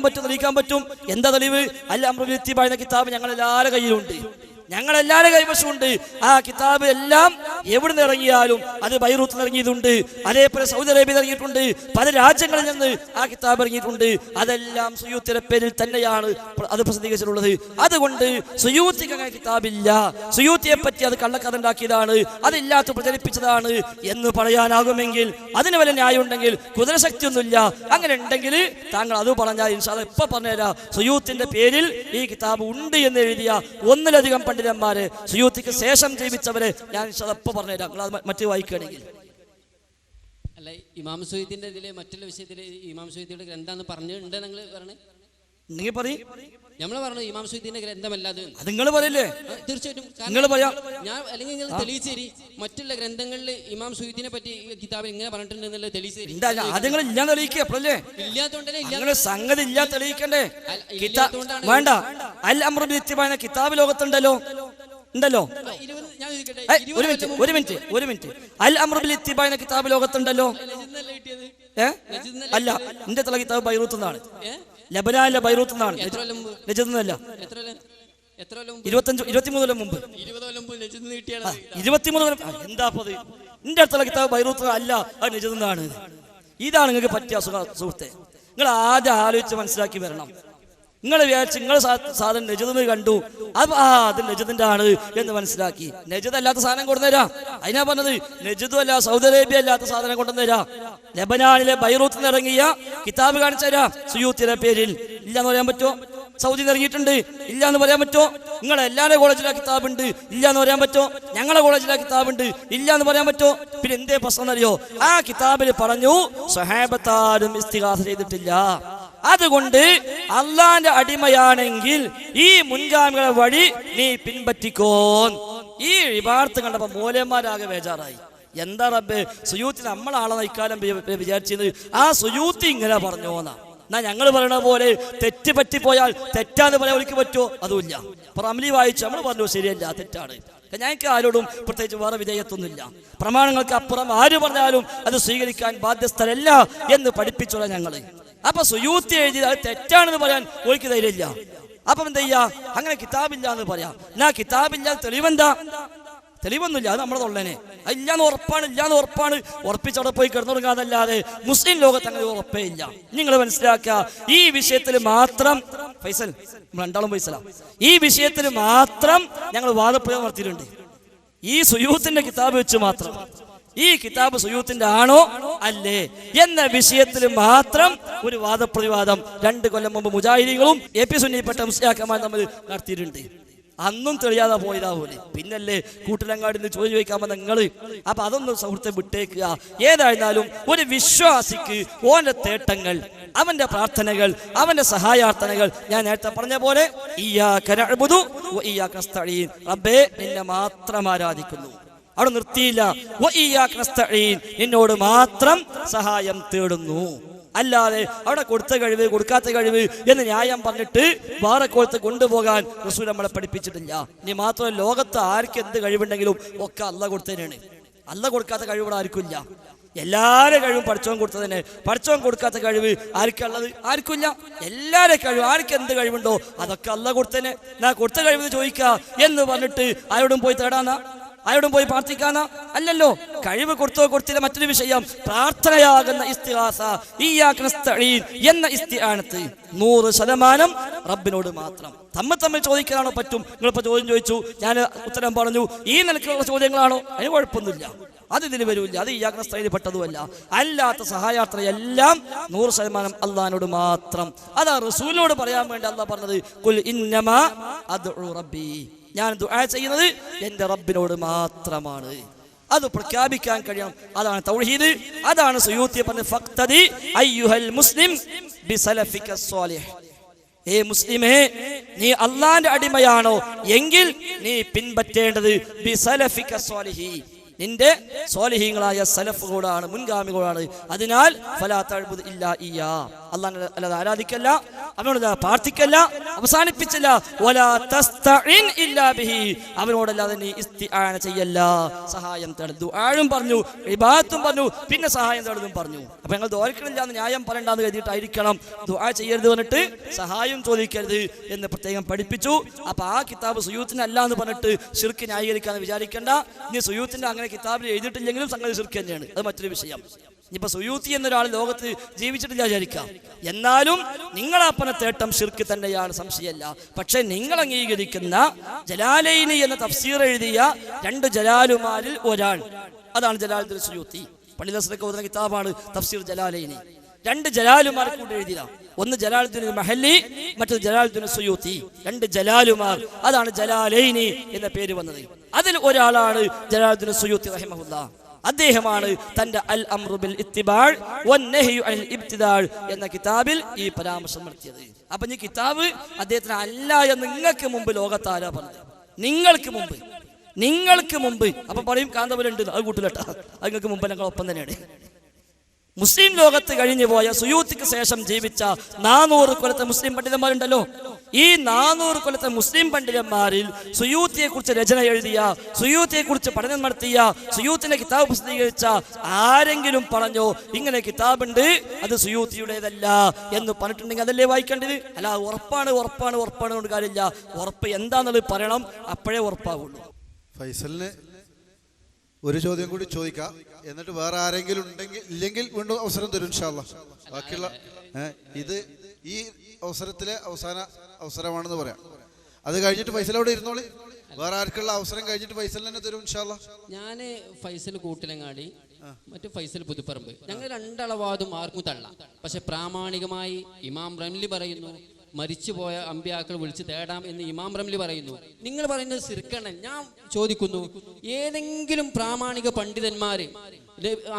പറ്റും. എന്താ തെളിവ്? അൽ-അംറു ബിൽ ഇത്തിബാ എന്ന കിതാബ് ഞങ്ങളെല്ലാവരുടെ കയ്യിലുണ്ട്, ഞങ്ങളെല്ലാവരുടെ കൈവശമുണ്ട്. ആ കിതാബ് എല്ലാം എവിടുന്ന് ഇറങ്ങിയാലും അത് ബൈറൂത്തിൽ ഇറങ്ങിയതുണ്ട്, അതേപോലെ സൗദി അറേബ്യയിൽ ഇറങ്ങിയിട്ടുണ്ട്, പല രാജ്യങ്ങളിൽ നിന്ന് ആ കിതാബ് ഇറങ്ങിയിട്ടുണ്ട്. അതെല്ലാം സുയൂത്തിയുടെ പേരിൽ തന്നെയാണ് അത് പ്രസിദ്ധീകരിച്ചിട്ടുള്ളത്. അതുകൊണ്ട് സുയൂത്തിക്ക് അങ്ങനെ കിതാബില്ല, സുയൂത്തിയെ പറ്റി അത് കള്ളക്കഥ ഉണ്ടാക്കിയതാണ്, അതില്ലാത്ത പ്രചരിപ്പിച്ചതാണ് എന്ന് പറയാനാകുമെങ്കിൽ അതിന് വല്ല ന്യായം ഉണ്ടെങ്കിൽ കുതിരശക്തി ഒന്നുമില്ല. അങ്ങനെ ഉണ്ടെങ്കിൽ താങ്കൾ അത് പറഞ്ഞാൽ ഇൻഷാ അല്ലാഹ് ഇപ്പൊ പറഞ്ഞുതരാം. സുയൂത്തിന്റെ പേരിൽ ഈ കിതാബ് ഉണ്ട് എന്ന് എഴുതിയ ഒന്നിലധികം പണ്ഡിതന്മാരെ, സുയൂത്തിക്ക് ശേഷം ജീവിച്ചവരെ ഞാൻ ഇപ്പൊ പറഞ്ഞുതരാം. മറ്റു വായിക്കുകയാണെങ്കിൽ അല്ല, ഇമാം സുയൂത്തിന്റെ ഇതിലെ മറ്റുള്ള വിഷയത്തില് ഇമാം സുയൂത്തിയുടെ ഗ്രന്ഥാന്ന് പറഞ്ഞിട്ടുണ്ട് നിങ്ങൾ പറഞ്ഞേ? നിങ്ങൾ പറയും. നമ്മൾ പറഞ്ഞു ഇമാം സുയൂത്തിന്റെ ഗ്രന്ഥമല്ലാതെ. അത് നിങ്ങൾ പറയില്ലേ? തീർച്ചയായിട്ടും നിങ്ങൾ പറയാം. ഞാൻ അല്ലെങ്കിൽ നിങ്ങൾ തെളിയിച്ചേരി മറ്റുള്ള ഗ്രന്ഥങ്ങളിൽ ഇമാം സുയൂത്തിനെ പറ്റി കിതാബ് ഇങ്ങനെ പറഞ്ഞിട്ടുണ്ട് എന്നുള്ളത് തെളിയിച്ചേരി. അത് നിങ്ങൾ ഇല്ലാന്ന് തെളിയിക്കുക. അപ്പോഴല്ലേ ഇല്ലാത്തോണ്ടല്ലേ സംഗതി ഇല്ലാ തെളിയിക്കണ്ടേ? വേണ്ട. അൽ-അംറു ബിൽ ഇത്തിബാ എന്ന കിതാബ് ലോകത്തുണ്ടല്ലോ. ഒരു മിനിറ്റ്. അൽ-അംറു ബിൽ ഇത്തിബാ എന്ന കിതാബ് ലോകത്തുണ്ടല്ലോ. അല്ല, എന്റെ തല കിതാബ് ബൈറൂത്ത് നിന്നാണ്, ലബനാനിലെ ബൈറൂത്ത് നിന്നാണ്, നജദ്. 23 കൊല്ലം മുമ്പ്. 23 കൊല്ലം. എന്താ പത്? എന്റെ അടുത്തുള്ള കിതാബ് ബൈറൂത്ത് അല്ല, അത് നജദ് നിന്നാണ്. ഇതാണ് നിങ്ങൾക്ക് പറ്റിയ സുഹൃത്തെ. നിങ്ങൾ ആദ്യം ആലോചിച്ച് മനസ്സിലാക്കി വരണം. നിങ്ങൾ വിചാരിച്ച് നിങ്ങൾ സാധനം നജദിന് കണ്ടു, അത് നജദിന്റെ ആണ് എന്ന് മനസ്സിലാക്കി. നജദ് അല്ലാത്ത സാധനം കൊണ്ടുവന്നേരാ. അതിനാ പറഞ്ഞത് നജദും അല്ല സൗദി അറേബ്യ അല്ലാത്ത സാധനം കൊണ്ടുവന്നേരാ. ലബനാനിലെ ബൈറൂത്തിൽ നിന്ന് ഇറങ്ങിയ കിതാബ് കാണിച്ചു തരാം സുയൂത്തിയുടെ പേരിൽ. ഇല്ലാന്ന് പറയാൻ പറ്റുമോ? സൗദി ഇറങ്ങിയിട്ടുണ്ട്, ഇല്ല എന്ന് പറയാൻ പറ്റോ? നിങ്ങളെ എല്ലാവരുടെ കോളേജിലെ കിതാബുണ്ട്, ഇല്ല എന്ന് പറയാൻ പറ്റോ? ഞങ്ങളെ കോളേജിലെ കിതാബുണ്ട്, ഇല്ല എന്ന് പറയാൻ പറ്റോ? പിന്നെ എന്തേ പ്രശ്നം എന്നറിയോ? ആ കിതാബിൽ പറഞ്ഞു സ്വഹാബത്താരും ഇസ്തിഗാസ ചെയ്തിട്ടില്ല. അതുകൊണ്ട് അള്ളാന്റെ അടിമയാണെങ്കിൽ ഈ മുൻഗാമികളെ വഴി നീ പിൻപറ്റിക്കോ. ഈ ഇബാർത്ത് കണ്ടപ്പോ മൂലന്മാരാകെ ബേജാറായി. എന്താ റബ്ബേ, സുയൂത്തി നമ്മളാളെ നയിക്കാനും വിചാരിച്ചത്, ആ സുയൂത്തി ഇങ്ങനെ പറഞ്ഞോന്നാ. എന്നാ ഞങ്ങൾ പറയണ പോലെ തെറ്റ് പറ്റിപ്പോയാൽ തെറ്റാന്ന് പറയാൻ ഒരിക്കൽ പറ്റുമോ? അതുമില്ല. അപ്പൊ റംലി വായിച്ചു, നമ്മൾ പറഞ്ഞു ശരിയല്ല, തെറ്റാണ്. ഞങ്ങൾക്ക് ആരോടും പ്രത്യേകിച്ച് വേറെ വിധേയത്വമൊന്നുമില്ല. പ്രമാണങ്ങൾക്ക് അപ്പുറം ആര് പറഞ്ഞാലും അത് സ്വീകരിക്കാൻ ബാധ്യസ്ഥരല്ല എന്ന് പഠിപ്പിച്ചോളാം ഞങ്ങൾ. അപ്പൊ സുയൂത്തി എഴുതി അത് തെറ്റാണെന്ന് പറയാൻ ഒരിക്കൽ ധൈര്യമില്ല. അപ്പം എന്താ ചെയ്യാ? അങ്ങനെ കിതാബില്ല എന്ന് പറയാം. എന്നാ കിതാബില്ല തെളിവെന്താ? തെളിവൊന്നുമില്ല, അത് നമ്മുടെ തൊള്ളനെ. ഇല്ലാന്ന് ഉറപ്പാണ്, ഇല്ലാന്ന് ഉറപ്പാണ്, ഉറപ്പിച്ചവിടെ പോയി കിടന്നുറങ്ങാതല്ലാതെ മുസ്ലിം ലോകത്ത് അങ്ങനെ ഉറപ്പേ ഇല്ല. നിങ്ങൾ മനസ്സിലാക്കുക, ഈ വിഷയത്തിൽ മാത്രം ഫൈസൽ, രണ്ടാളും ഫൈസല, ഈ വിഷയത്തിൽ മാത്രം ഞങ്ങൾ വാദപ്രയോഗം നടത്തിയിട്ടുണ്ട്. ഈ സുയൂത്തിന്റെ കിതാബ് വെച്ച് മാത്രം. ഈ കിതാബ് സുയൂത്തിന്റെ ആണോ അല്ലേ എന്ന വിഷയത്തിൽ മാത്രം ഒരു വാദപ്രതിവാദം 2 കൊല്ലം മുമ്പ് മുജാഹിദീങ്ങളും AP സുന്നിപ്പെട്ട മുസ്ലിയാക്കന്മാരും തമ്മിൽ നടത്തിയിട്ടുണ്ട്. അന്നും തെളിയാതെ പോയതാ പോലെ. പിന്നല്ലേ കൂട്ടിലങ്ങാടി നിന്ന് ചോദിക്കാമെന്ന് നിങ്ങള്. അപ്പൊ അതൊന്നും സുഹൃത്തെ വിട്ടേക്കുക. ഏതായിരുന്നാലും ഒരു വിശ്വാസിക്ക് ഓന്റെ തേട്ടങ്ങൾ, അവന്റെ പ്രാർത്ഥനകൾ, അവന്റെ സഹായാർത്ഥനകൾ ഞാൻ നേരത്തെ പറഞ്ഞ പോലെ ഇയ്യാക നഅ്ബുദു വ ഇയ്യാക നസ്തഈൻ, റബ്ബേ നിന്നെ മാത്രം ആരാധിക്കുന്നു. അവിടെ നിർത്തിയില്ല, വ ഇയ്യാക നസ്തഈൻ, നിന്നോട് മാത്രം സഹായം തേടുന്നു. അല്ലാതെ അവിടെ കൊടുത്ത കഴിവ് കൊടുക്കാത്ത കഴിവ് എന്ന് ന്യായം പറഞ്ഞിട്ട് വേറെ കോലത്ത് കൊണ്ടുപോകാൻ റസൂൽ നമ്മളെ പഠിപ്പിച്ചിട്ടില്ല. ഇനി മാത്രമല്ല, ലോകത്ത് ആർക്ക് എന്ത് കഴിവുണ്ടെങ്കിലും ഒക്കെ അല്ലാഹ് കൊടുത്തതിനാണ്. അല്ലാഹ് കൊടുക്കാത്ത കഴിവ് ആർക്കും ഇല്ല. എല്ലാവരുടെ കഴിവും പഠിച്ചവൻ കൊടുത്തതിന്. പഠിച്ചവൻ കൊടുക്കാത്ത കഴിവ് ആർക്കുള്ളത്? ആർക്കില്ല. എല്ലാവരുടെ കഴിവ്, ആർക്ക് എന്ത് കഴിവുണ്ടോ അതൊക്കെ അല്ലാഹ് കൊടുത്തതിന്. ഞാൻ കൊടുത്ത കഴിവ് ചോദിക്കുക എന്ന് പറഞ്ഞിട്ട് ആരോടും പോയി തേടാനാ? ആരോടും പോയി പ്രാർത്ഥിക്കാനാ? അല്ലല്ലോ. കഴിവ് കൊടുത്തോ കൊടുത്തില്ല മറ്റൊരു വിഷയം. പ്രാർത്ഥനയാകുന്ന ഇസ്തിഗാസ, ഇയ്യാക നസ്തഈൻ എന്ന ഇസ്തിആനത്ത് 100% റബ്ബിനോട് മാത്രം. തമ്മിൽ ചോദിക്കാനാണോ പറ്റും? നിങ്ങളിപ്പോ ചോദ്യം ചോദിച്ചു, ഞാൻ ഉത്തരം പറഞ്ഞു. ഈ നിലക്കുള്ള ചോദ്യങ്ങളാണോ? അതിന് കുഴപ്പമൊന്നുമില്ല, അത് ഇതിന് വരില്ല. അത് ഇയ്യാക നസ്തഈനിൽ പെട്ടതുമല്ല. അല്ലാത്ത സഹായാർത്ഥനയെല്ലാം 100% അള്ളാഹിനോട് മാത്രം. അതാ റസൂലിനോട് പറയാൻ വേണ്ടി അള്ളാഹ് പറഞ്ഞത്, ഖുൽ ഇന്നമാ അദ്ഉ റബ്ബി, ഞാൻ ദുആ ചെയ്യുന്നത് എൻ്റെ റബ്ബിനോട് മാത്രമാണ്. അത് പ്രഖ്യാപിക്കാൻ കഴിയണം. അതാണ് തൗഹീദ്. അതാണ് സുയൂത്തി പറഞ്ഞ ഫഖ്തദി അയ്യുഹൽ മുസ്ലിം ബിസലഫിക സ്വാലിഹ്. ഏ മുസ്ലിമേ, നീ അള്ളാന്റെ അടിമയാണോ എങ്കിൽ നീ പിൻപറ്റേണ്ടത് ബിസലഫിക സ്വാലിഹി, നിന്റെ സ്വാലിഹീങ്ങളായ സലഫുകളാണ്, മുൻഗാമികളാണ്. അതിനാൽ ഫലാ തഅ്ബുദ് ഇല്ലാ ഇയ്യാ, അല്ലാഹുവിനെ അല്ലാതെ ആരാധിക്കല്ല, അവനോട് പ്രാർത്ഥിക്കല്ല. അവസാനിപ്പിച്ചില്ല, വലാ തസ്തഈൻ ഇല്ലാ ബിഹി, അവനോടല്ലാതെ നീ ഇസ്തിആന ചെയ്യല്ല, സഹായം തേടൽ. ദുആയും പറഞ്ഞു, ഇബാദത്തും പറഞ്ഞു, പിന്നെ സഹായം തേടലും പറഞ്ഞു. അപ്പൊ ഞങ്ങൾ ദുആക്കലില്ല എന്ന് ന്യായം പറയണ്ടെന്ന് കരുതിയിട്ടായിരിക്കണം ദുആ ചെയ്യരുത് പറഞ്ഞിട്ട് സഹായം ചോദിക്കരുത് എന്ന് പ്രത്യേകം പഠിപ്പിച്ചു. അപ്പൊ ആ കിതാബ് സുയൂത്തിന് അല്ല എന്ന് പറഞ്ഞിട്ട് ശിർക്ക് ന്യായീകരിക്കാന്ന് വിചാരിക്കേണ്ട. ഇനി സുയൂത്തിന്റെ അങ്ങനെ കിതാബിൽ എഴുതിയിട്ടില്ലെങ്കിലും സംഗതി ശിർക്ക് തന്നെയാണ്, അത് മറ്റൊരു വിഷയം. ഇനിയിപ്പോ സുയൂത്തി എന്നൊരാൾ ലോകത്ത് ജീവിച്ചിട്ടില്ല വിചാരിക്കാം, എന്നാലും നിങ്ങളപ്പന തേട്ടം ശിർക്ക് തന്നെയാണ്, സംശയമല്ല. പക്ഷെ നിങ്ങൾ അംഗീകരിക്കുന്ന ജലാലൈനി എന്ന തഫ്സീർ എഴുതിയ 2 ജലാലുമാരിൽ ഒരാൾ, അതാണ് ജലാലുദ്ദീൻ സുയൂത്തി. പള്ളിദർസിലൊക്കെ ഓതുന്ന കിതാബാണ് തഫ്സീർ ജലാലൈനി. 2 ജലാലുമാർ കൂടെ എഴുതിയ, ഒന്ന് ജലാലുദ്ദീൻ മഹല്ലി, മറ്റൊരു ജലാലുദ്ദീൻ സുയൂത്തി. 2 ജലാലുമാർ, അതാണ് ജലാലൈനി എന്ന പേര് വന്നത്. അതിൽ ഒരാളാണ് ജലാലുദ്ദീൻ സുയൂത്തി റഹിമഹുല്ലാഹ്. അദ്ദേഹമാണ് തന്റെ അൽ അംറു ബിൽ ഇത്തിബാഅ് വന്നഹ്യു അനിൽ ഇബ്തിദാഅ് എന്ന കിതാബിൽ ഈ പരാമർശം നടത്തിയത്. അപ്പൊ ഈ കിതാബ് അദ്ദേഹത്തിന് അല്ല എന്ന് നിങ്ങൾക്ക് മുമ്പ് ലോകത്താരാ പറഞ്ഞത്? നിങ്ങൾക്ക് മുമ്പ്. അപ്പൊ പറയും കാന്തപുരണ്ട്, അത് കൂട്ടിലട്ടാ, അത് നിങ്ങൾക്ക് മുമ്പ് ഞങ്ങൾ ഒപ്പം തന്നെയാണ്. മുസ്ലിം ലോകത്ത് കഴിഞ്ഞു പോയ സുയൂത്തിക്ക് ശേഷം ജീവിച്ച 400 കൊല്ലത്തെ മുസ്ലിം പണ്ഡിതന്മാരുണ്ടല്ലോ. ഈ 400 കൊല്ലത്തെ മുസ്ലിം പണ്ഡിതന്മാരിൽ സുയൂത്തിയെ കുറിച്ച് രചന എഴുതിയ, സുയൂത്തിയെ കുറിച്ച് പഠനം നടത്തിയ, സുയൂത്തിന്റെ കിതാബ് പ്രസിദ്ധീകരിച്ച ആരെങ്കിലും പറഞ്ഞോ ഇങ്ങനെ കിതാബുണ്ട് അത് സുയൂത്തിയുടേതല്ല എന്ന് പറഞ്ഞിട്ടുണ്ടെങ്കിൽ അതല്ലേ വായിക്കേണ്ടത്? അല്ല ഉറപ്പാണ് കൊണ്ട് കാര്യമില്ല. ഉറപ്പ് എന്താന്നുള്ളത് പറയണം, അപ്പോഴേ ഉറപ്പാവുള്ളൂ. ഫൈസലിന് ഒരു ചോദ്യം കൂടി ചോദിക്കാം, എന്നിട്ട് വേറെ ആരെങ്കിലും ഇല്ലെങ്കിൽ വീണ്ടും അവസരം തരും ഇൻഷാ അല്ലാഹ്. ബാക്കിയുള്ള ഇത് ഈ അവസരത്തിലെ അവസാന അവസരമാണെന്ന് പറയാം. അത് കഴിഞ്ഞിട്ട് ഫൈസൽ അവിടെ ഇരുന്നോളി. വേറെ ആർക്കുള്ള അവസരം കഴിഞ്ഞിട്ട് ഫൈസൽ തന്നെ തരും ഇൻഷാ അല്ലാഹ്. ഞാൻ ഫൈസൽ കൂട്ടിലങ്ങാടി, മറ്റു ഫൈസൽ പുതുപ്പറമ്പ്, ഞങ്ങൾ 2 അളവാദും ആർക്കും തള്ളാം. പക്ഷെ പ്രാമാണികമായി ഇമാം റംലി പറയുന്നു മരിച്ചുപോയ അമ്പിയാക്കൾ വിളിച്ച് തേടാം എന്ന് ഇമാം റംലി പറയുന്നു. നിങ്ങൾ പറയുന്നത് സിർക്കാണ്. ഞാൻ ചോദിക്കുന്നു, ഏതെങ്കിലും പ്രാമാണിക പണ്ഡിതന്മാര്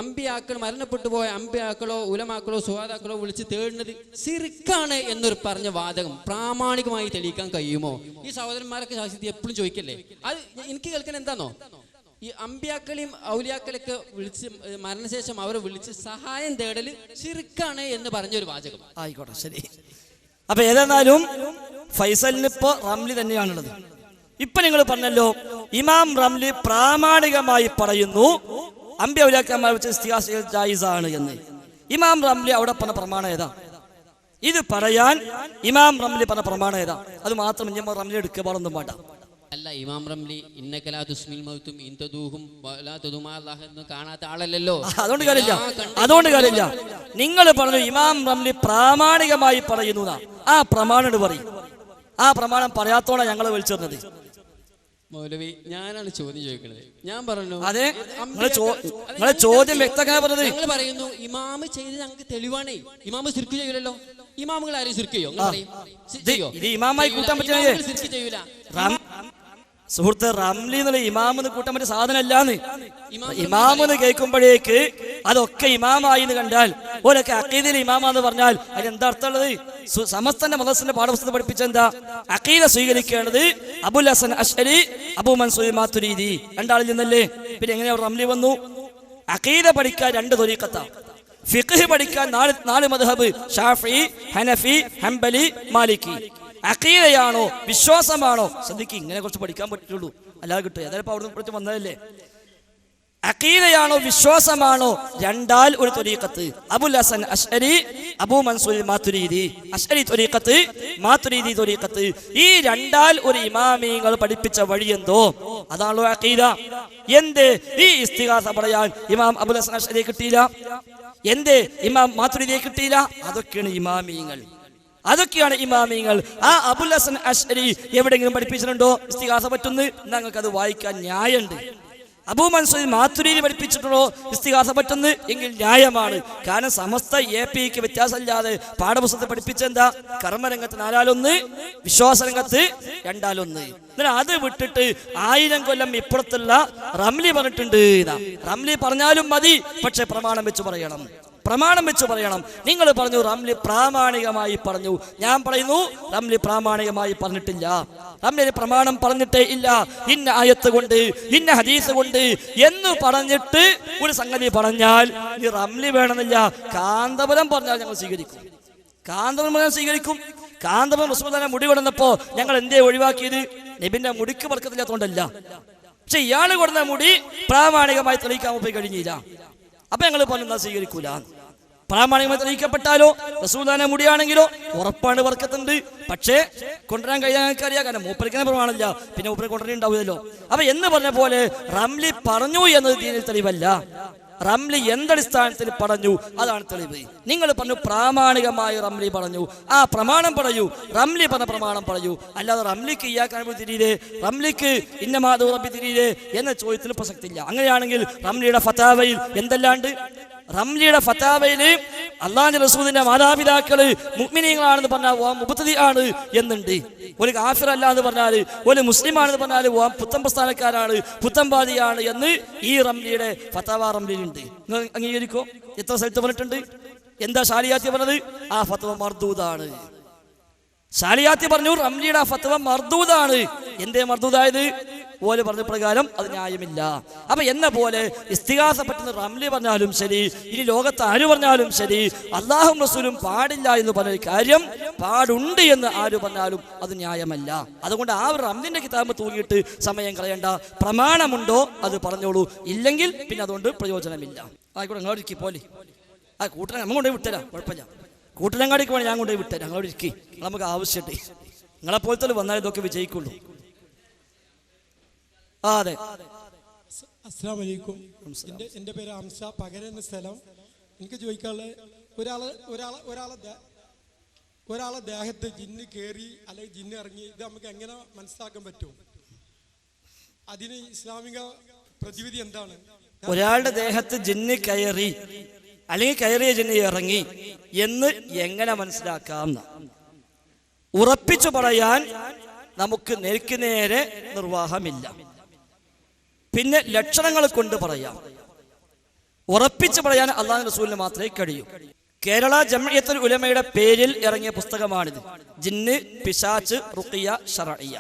അമ്പിയാക്കൾ, മരണപ്പെട്ടു പോയ അമ്പിയാക്കളോ ഉലമാക്കളോ സുഹാദാക്കളോ വിളിച്ച് തേടുന്നത് സിർക്കാണ് എന്നൊരു പറഞ്ഞ വാദകം പ്രാമാണികമായി തെളിയിക്കാൻ കഴിയുമോ? ഈ സഹോദരന്മാരൊക്കെ ശാസ്ത്രത്തിൽ എപ്പോഴും ചോദിക്കല്ലേ. അത് എനിക്ക് കേൾക്കാൻ എന്താണോ, ഈ അമ്പിയാക്കളെയും ഔലിയാക്കളെയൊക്കെ വിളിച്ച് മരണശേഷം അവരെ വിളിച്ച് സഹായം തേടല് ശിർക്കാണ് എന്ന് പറഞ്ഞൊരു വാചകം. ആയിക്കോട്ടെ, ശരി. അപ്പൊ ഏതെന്നാലും ഫൈസലിന് ഇപ്പൊ റംലി തന്നെയാണുള്ളത്. ഇപ്പൊ നിങ്ങൾ പറഞ്ഞല്ലോ ഇമാം റംലി പ്രാമാണികമായി പറയുന്നു അമ്പിയ ഔലിയാക്കന്മാർ വെച്ച് ഇസ്തിഗാസ ജായിസാണ് എന്ന്. ഇമാം റംലി അവിടെ പറഞ്ഞ പ്രമാണം ഏതാ? ഇത് പറയാൻ ഇമാം റംലി പറഞ്ഞ പ്രമാണം ഏതാ? അത് മാത്രം ഇമാം റംലി എടുക്കുക പാടൊന്നും വേണ്ട. അല്ല, ഇമാം റംലി ഇന്നകലാ തുസ്മിൽ മൗതും ഇൻതദൂഹും വലാ തദുമാ അല്ലാഹ് എന്ന് കാണാത്ത ആളല്ലല്ലോ. അതുകൊണ്ട് കാര്യമില്ല. നിങ്ങൾ പറഞ്ഞു ഇമാം റംലി പ്രാമാണികമായി പറയുന്നു. ആ പ്രമാണം പറയും. ആ പ്രമാണം പറയാത്തോടെ ഞങ്ങൾ വിളിച്ചിരുന്നത്. മൗലവി, ഞാനാണ് ചോദ്യം ചോദിക്കുന്നത്. ഞാൻ പറഞ്ഞു അതെ, നിങ്ങളെ ചോദ്യം വ്യക്തമായി പറഞ്ഞത്. ഞങ്ങൾ പറയുന്നു ഇമാമ് ചെയ്ത് ഞങ്ങൾക്ക് തെളിവാണേ. ഇമാമ് സിർക്ക് ചെയ്യൂലല്ലോ. ഇമാമുകൾ ആരും സിർക്ക് ചെയ്യോ? ഇത് ഇമാമായി കൂട്ടാൻ പറ്റില്ല. സിർക്ക് ചെയ്യൂല. സുഹൃത്ത്, റംലി എന്നുള്ള ഇമാമെന്ന് കൂട്ടാൻ പറ്റിയ സാധനമല്ലാന്ന്. ഇമാമെന്ന് കേൾക്കുമ്പോഴേക്ക് അതൊക്കെ ഇമാമായി എന്ന് കണ്ടാൽ, ഓരൊക്കെ അഖീദയിൽ ഇമാമാന്ന് പറഞ്ഞാൽ അതിനെന്താ അർത്ഥമുള്ളത്? സമസ്തന്റെ മദ്രസന്റെ പാഠപുസ്തകം പഠിപ്പിച്ച എന്താ? അഖീദ സ്വീകരിക്കേണ്ടത് അബുൽ ഹസൻ അശ്അരി, അബൂ മൻസൂർ മാതുരീദി രണ്ടാളിൽ നിന്നല്ലേ. പിന്നെ എങ്ങനെയാ റംലി വന്നു? അഖീദ പഠിക്കാൻ 2 ത്വരീഖത്താ. ഫിഖ് പഠിക്കാൻ 4 മദ്ഹബ്, ഷാഫി, ഹനഫി, ഹംബലി, മാലിക്കി. അഖീദയാണോ വിശ്വാസമാണോ? ശ്രദ്ധിക്ക്, ഇങ്ങനെ കുറച്ച് പഠിക്കാൻ പറ്റുള്ളൂ, അല്ലാതെ കിട്ടും. ഏതായാലും അവിടെ നിന്ന് വന്നതല്ലേ. അഖീദയാണോ വിശ്വാസമാണോ? 2 ഒരു ത്വരീഖത്ത്. അബുൽ ഹസൻ അശ്അരി, അബൂ മൻസൂർ മാതുരീദി. അശ്അരി ത്വരീഖത്ത്, മാതുരീദി ത്വരീഖത്ത്. ഈ 2 ഒരു ഇമാമിങ്ങൾ പഠിപ്പിച്ച വഴി എന്തോ അതാണല്ലോ അഖീദ. എന്ത് ഈ ഇസ്തിഗാസ പറയാൻ ഇമാം അബുൽ ഹസൻ അശ്അരി കിട്ടിയില്ല? എന്ത് ഇമാം മാതുരീദിയെ കിട്ടിയില്ല? അതൊക്കെയാണ് ഇമാമിങ്ങൾ. ആ അബുൽ ഹസൻ അശ്അരി എവിടെയെങ്കിലും പഠിപ്പിച്ചിട്ടുണ്ടോ ഇസ്തിഗാസ പറ്റുന്നു? ഞങ്ങൾക്ക് അത് വായിക്കാൻ ന്യായമുണ്ട്. അബൂ മൻസൂർ മാതുരീദി പഠിപ്പിച്ചിട്ടുണ്ടോ ഇസ്തിഗാസ പറ്റുന്നു? എങ്കിൽ ന്യായമാണ്. കാരണം സമസ്ത APക്ക് വ്യത്യാസമില്ലാതെ പാഠപുസ്തകത്തെ പഠിപ്പിച്ചെന്താ? കർമ്മരംഗത്ത് 4-1, വിശ്വാസരംഗത്ത് 2-1. എന്നാൽ അത് വിട്ടിട്ട് 1000 കൊല്ലം ഇപ്പുറത്തുള്ള റംലി പറഞ്ഞിട്ടുണ്ട്. റംലി പറഞ്ഞാലും മതി, പക്ഷെ പ്രമാണം വെച്ച് പറയണം. നിങ്ങൾ പറഞ്ഞു റംലി പ്രാമാണികമായി പറഞ്ഞു. ഞാൻ പറയുന്നു റംലി പ്രാമാണികമായി പറഞ്ഞിട്ടില്ല. റംലി പ്രമാണം പറഞ്ഞിട്ടേ ഇല്ല. ഇന്ന ആയത്ത് കൊണ്ട്, ഇന്ന ഹദീസ് കൊണ്ട് എന്ന് പറഞ്ഞിട്ട് ഒരു സംഗതി പറഞ്ഞാൽ ഈ റംലി വേണമെന്നില്ല. കാന്തപുരം പറഞ്ഞാൽ ഞങ്ങൾ സ്വീകരിക്കും. കാന്തപുരം റസൂലുള്ളാഹിന്റെ മുടി കൊടുന്നപ്പോ ഞങ്ങൾ എന്തേ ഒഴിവാക്കിയത്? നബിന്റെ മുടിക്ക് ബർക്കത്തില്ലാത്തോണ്ടല്ല. പക്ഷെ ഇയാള് കൊടുന്ന മുടി പ്രാമാണികമായി തെളിയിക്കാൻ പോയി കഴിഞ്ഞില്ല. അപ്പൊ ഞങ്ങൾ പറഞ്ഞാൽ സ്വീകരിക്കൂല. പ്രാമാണികമായി തെളിയിക്കപ്പെട്ടാലോ റസൂലുള്ളാഹിന്റെ മുടിയാണെങ്കിലോ ഉറപ്പാണ് ബർക്കത്തുണ്ട്. പക്ഷേ കൊണ്ടുവരാൻ കഴിയാൻ അറിയാം, കാരണം മൂപ്പരിക്കുന്ന പ്രമാണമില്ല, പിന്നെ മൂപ്പരെ കൊണ്ടുവരാൻ ഉണ്ടാവില്ലല്ലോ. അപ്പൊ എന്ന് പറഞ്ഞ പോലെ റംലി പറഞ്ഞു എന്നത് ദീനിൽ തെളിവല്ല. റംലി എന്തടിസ്ഥാനത്തിൽ പറഞ്ഞു അതാണ് തെളിവ്. നിങ്ങൾ പറഞ്ഞു പ്രാമാണികമായി റംലി പറഞ്ഞു, ആ പ്രമാണം പറയൂ. റംലി പറഞ്ഞ പ്രമാണം പറയൂ. അല്ലാതെ റംലിക്ക് ഇയ്യാക്കാൻ തിരിയില്ലേ, റംലിക്ക് ഇന്നമാദു റബ്ബി തിരിയില്ലേ എന്ന ചോദ്യത്തിൽ പ്രസക്തിയില്ല. അങ്ങനെയാണെങ്കിൽ റംലിയുടെ ഫതാവയിൽ എന്തെല്ലാണ്ട്? റംലിയുടെ ഫതാവയില് അല്ലാഹുവിന്റെ റസൂലിന്റെ മാതാപിതാക്കള് മുഅ്മിനീങ്ങളാണെന്ന് പറഞ്ഞാൽ ഓ മുബ്തദി ആണ് എന്നുണ്ട്. ഒരു കാഫിർ അല്ല എന്ന് പറഞ്ഞാൽ, ഒരു മുസ്ലിം ആണെന്ന് പറഞ്ഞാൽ ഓ പുത്തൻ പ്രസ്ഥാനക്കാരാണ്, പുത്തൻവാദിയാണ് എന്ന് ഈ റംലിയുടെ ഫതാവ റംലിയിലുണ്ട്. നിങ്ങൾ അംഗീകരിക്കോ? എത്ര സ്ഥലത്ത് പറഞ്ഞിട്ടുണ്ട്? എന്താ ശാലിയാത്തി പറഞ്ഞത്? ആ ഫത്വ മർദൂദാണ്. ശാലിയാത്തി പറഞ്ഞു റംലിയുടെ ആ ഫത്വ മർദൂദാണ്. എന്തേ മർദൂദായത്? ഓല് പറഞ്ഞ പ്രകാരം അത് ന്യായമില്ല. അപ്പൊ എന്ന പോലെ ഇസ്തിഗാസ പറ്റുന്ന റംലി പറഞ്ഞാലും ശരി, ഇനി ലോകത്ത് ആര് പറഞ്ഞാലും ശരി, അല്ലാഹും റസൂലും പാടില്ല എന്ന് പറഞ്ഞ കാര്യം പാടുണ്ട് എന്ന് ആര് പറഞ്ഞാലും അത് ന്യായമല്ല. അതുകൊണ്ട് ആ ഒരു റംലിന്റെ കിതാബ് തൂങ്ങിയിട്ട് സമയം കളയണ്ട. പ്രമാണമുണ്ടോ അത് പറഞ്ഞോളൂ, ഇല്ലെങ്കിൽ പിന്നെ അതുകൊണ്ട് പ്രയോജനമില്ല. ആയിക്കോട്ടെ, അങ്ങോട്ട് പോലെ ആ കൂട്ടനെ നമ്മൾ കൊണ്ടുപോയി വിട്ടരാം, കുഴപ്പമില്ല. കൂട്ടനങ്ങാടിക്ക് വേണം ഞാൻ കൊണ്ടുപോയി വിട്ടരാം. അങ്ങോട്ട് ഇരിക്കി, നമുക്ക് ആവശ്യമുണ്ട്. നിങ്ങളെപ്പോലത്തെ വന്നാൽ ഇതൊക്കെ വിജയിക്കുള്ളൂ. അതെ. അസ്സലാമു അലൈക്കും. എൻ്റെ പേര് ഹംസ, പകര എന്ന സ്ഥലം. എനിക്ക് ചോദിക്കാനുള്ളത്, ഒരാളെ ദേഹത്ത് ജിന്ന് കയറി അല്ലെങ്കിൽ ജിന്ന് ഇറങ്ങി, ഇത് നമുക്ക് എങ്ങനെ മനസ്സിലാക്കാൻ പറ്റും? അതിന് ഇസ്ലാമിക പ്രതിവിധി എന്താണ്? ഒരാളുടെ ദേഹത്ത് ജിന്ന് കയറി അല്ലെങ്കിൽ കയറിയ ജിന്ന് ഇറങ്ങി എന്ന് എങ്ങനെ മനസ്സിലാക്കാം? ഉറപ്പിച്ചു പറയാൻ നമുക്ക് നേർക്ക് നേരെ നിർവാഹമില്ല. പിന്നെ ലക്ഷണങ്ങൾ കൊണ്ട് പറയാം. ഉറപ്പിച്ചു പറയാൻ അള്ളാഹു റസൂലിന് മാത്രമേ കഴിയൂ. കേരള ജംഇയ്യത്തുൽ ഉലമയുടെ പേരിൽ ഇറങ്ങിയ പുസ്തകമാണിത്. ജിന്ന്, പിശാച്ച്, റുഖിയ, ശർഇയ്യ.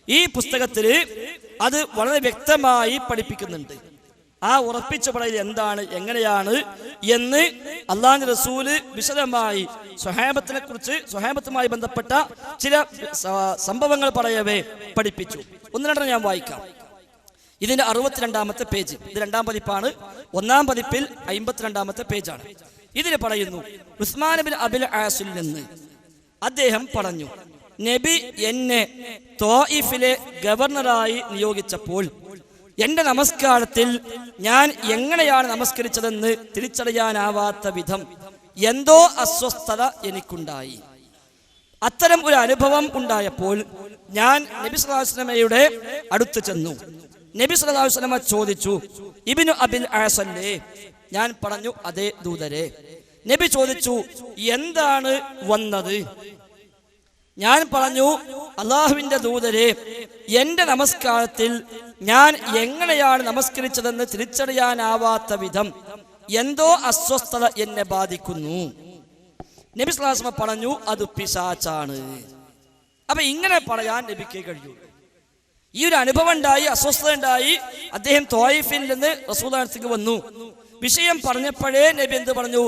ഈ പുസ്തകത്തിൽ അത് വളരെ വ്യക്തമായി പഠിപ്പിക്കുന്നുണ്ട്. ആ ഉറപ്പിച്ചു പറയൽ എന്താണ്, എങ്ങനെയാണ് എന്ന് അള്ളാഹു റസൂല് വിശദമായി സ്വഹാബത്തിനെ കുറിച്ച്, സ്വഹാബത്തുമായി ബന്ധപ്പെട്ട ചില സംഭവങ്ങൾ പറയവേ പഠിപ്പിച്ചു. ഒന്ന് രണ്ടെണ്ണം ഞാൻ വായിക്കാം. ഇതിന്റെ 62-ാമത്തെ പേജ്. ഇത് 2-ാം പതിപ്പാണ്. 1-ാം പതിപ്പിൽ 52-ാമത്തെ പേജാണ്. ഇതിൽ പറയുന്നു, ഉസ്മാൻ ബിൻ അബിൽ ആസിൽ നിന്ന് അദ്ദേഹം പറഞ്ഞു, നബി എന്നെ ത്വായിഫിലെ ഗവർണറായി നിയോഗിച്ചപ്പോൾ എന്റെ നമസ്കാരത്തിൽ ഞാൻ എങ്ങനെയാണ് നമസ്കരിച്ചതെന്ന് തിരിച്ചറിയാനാവാത്ത വിധം എന്തോ അസ്വസ്ഥത എനിക്കുണ്ടായി. അത്തരം ഒരു അനുഭവം ഉണ്ടായപ്പോൾ ഞാൻ നബി സല്ലല്ലാഹു അലൈഹി വസല്ലമയുടെ അടുത്ത് ചെന്നു. നബി സല്ലല്ലാഹു അലൈഹി വസല്ലമ ചോദിച്ചു, ഇബ്നു അബിൽ ആസല്ലേ? ഞാൻ പറഞ്ഞു, അതേ ദൂതരെ. നബി ചോദിച്ചു, എന്താണ് വന്നത്? ഞാൻ പറഞ്ഞു, അള്ളാഹുവിന്റെ ദൂതരെ, എന്റെ നമസ്കാരത്തിൽ ഞാൻ എങ്ങനെയാണ് നമസ്കരിച്ചതെന്ന് തിരിച്ചറിയാനാവാത്ത വിധം എന്തോ അസ്വസ്ഥത എന്നെ ബാധിക്കുന്നു. നബി സല്ലല്ലാഹു അലൈഹി വസല്ലം പറഞ്ഞു, അത് പിശാചാണ്. അപ്പൊ ഇങ്ങനെ പറയാൻ നബിക്ക് കഴിയൂ. ഈ ഒരു അനുഭവം ഉണ്ടായി, അസ്വസ്ഥത ഉണ്ടായി. അദ്ദേഹം ത്വായിഫിൽ നിന്ന് റസൂലുള്ളാഹിയുടെ അടുത്തേക്ക് വന്നു. വിഷയം പറഞ്ഞപ്പോഴേ നബി എന്ത് പറഞ്ഞു?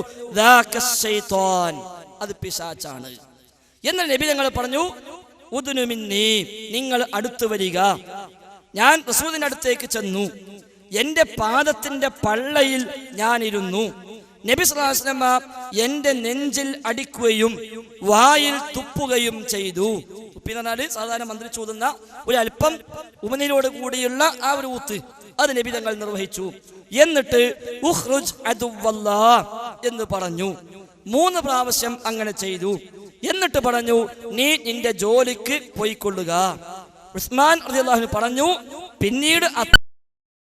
അത് പിശാചാണ്. എന്ന് നബി ഞങ്ങൾ പറഞ്ഞു, ഉദ്നു മിന്നി, നിങ്ങൾ അടുത്തു വരിക. ഞാൻ റസൂലിന്റെ അടുത്തേക്ക് ചെന്നു. എന്റെ പാദത്തിന്റെ പള്ളയിൽ ഞാൻ ഇരുന്നു. നബി സല്ലല്ലാഹു അലൈഹി വസല്ലം എന്റെ നെഞ്ചിൽ അടിക്കുകയും വായിൽ തുപ്പുകയും ചെയ്തു. തുപ്പിന്നാല് സാധാരണ മന്ത്രി ചൂതുന്ന ഒരു അല്പം ഉമനീരോട് കൂടിയുള്ള ആ ഒരു ഊത്ത്, അത് നബി തങ്ങൾ നിർവഹിച്ചു. എന്നിട്ട് ഉഖ്റുജ് അദുവല്ലാഹ് എന്ന് പറഞ്ഞു. 3 പ്രാവശ്യം അങ്ങനെ ചെയ്തു. എന്നിട്ട് പറഞ്ഞു, നീ നിന്റെ ജോലിക്ക് പോയിക്കൊള്ളുക. ഉസ്മാൻ റളിയല്ലാഹു അൻഹു പറഞ്ഞു, പിന്നീട്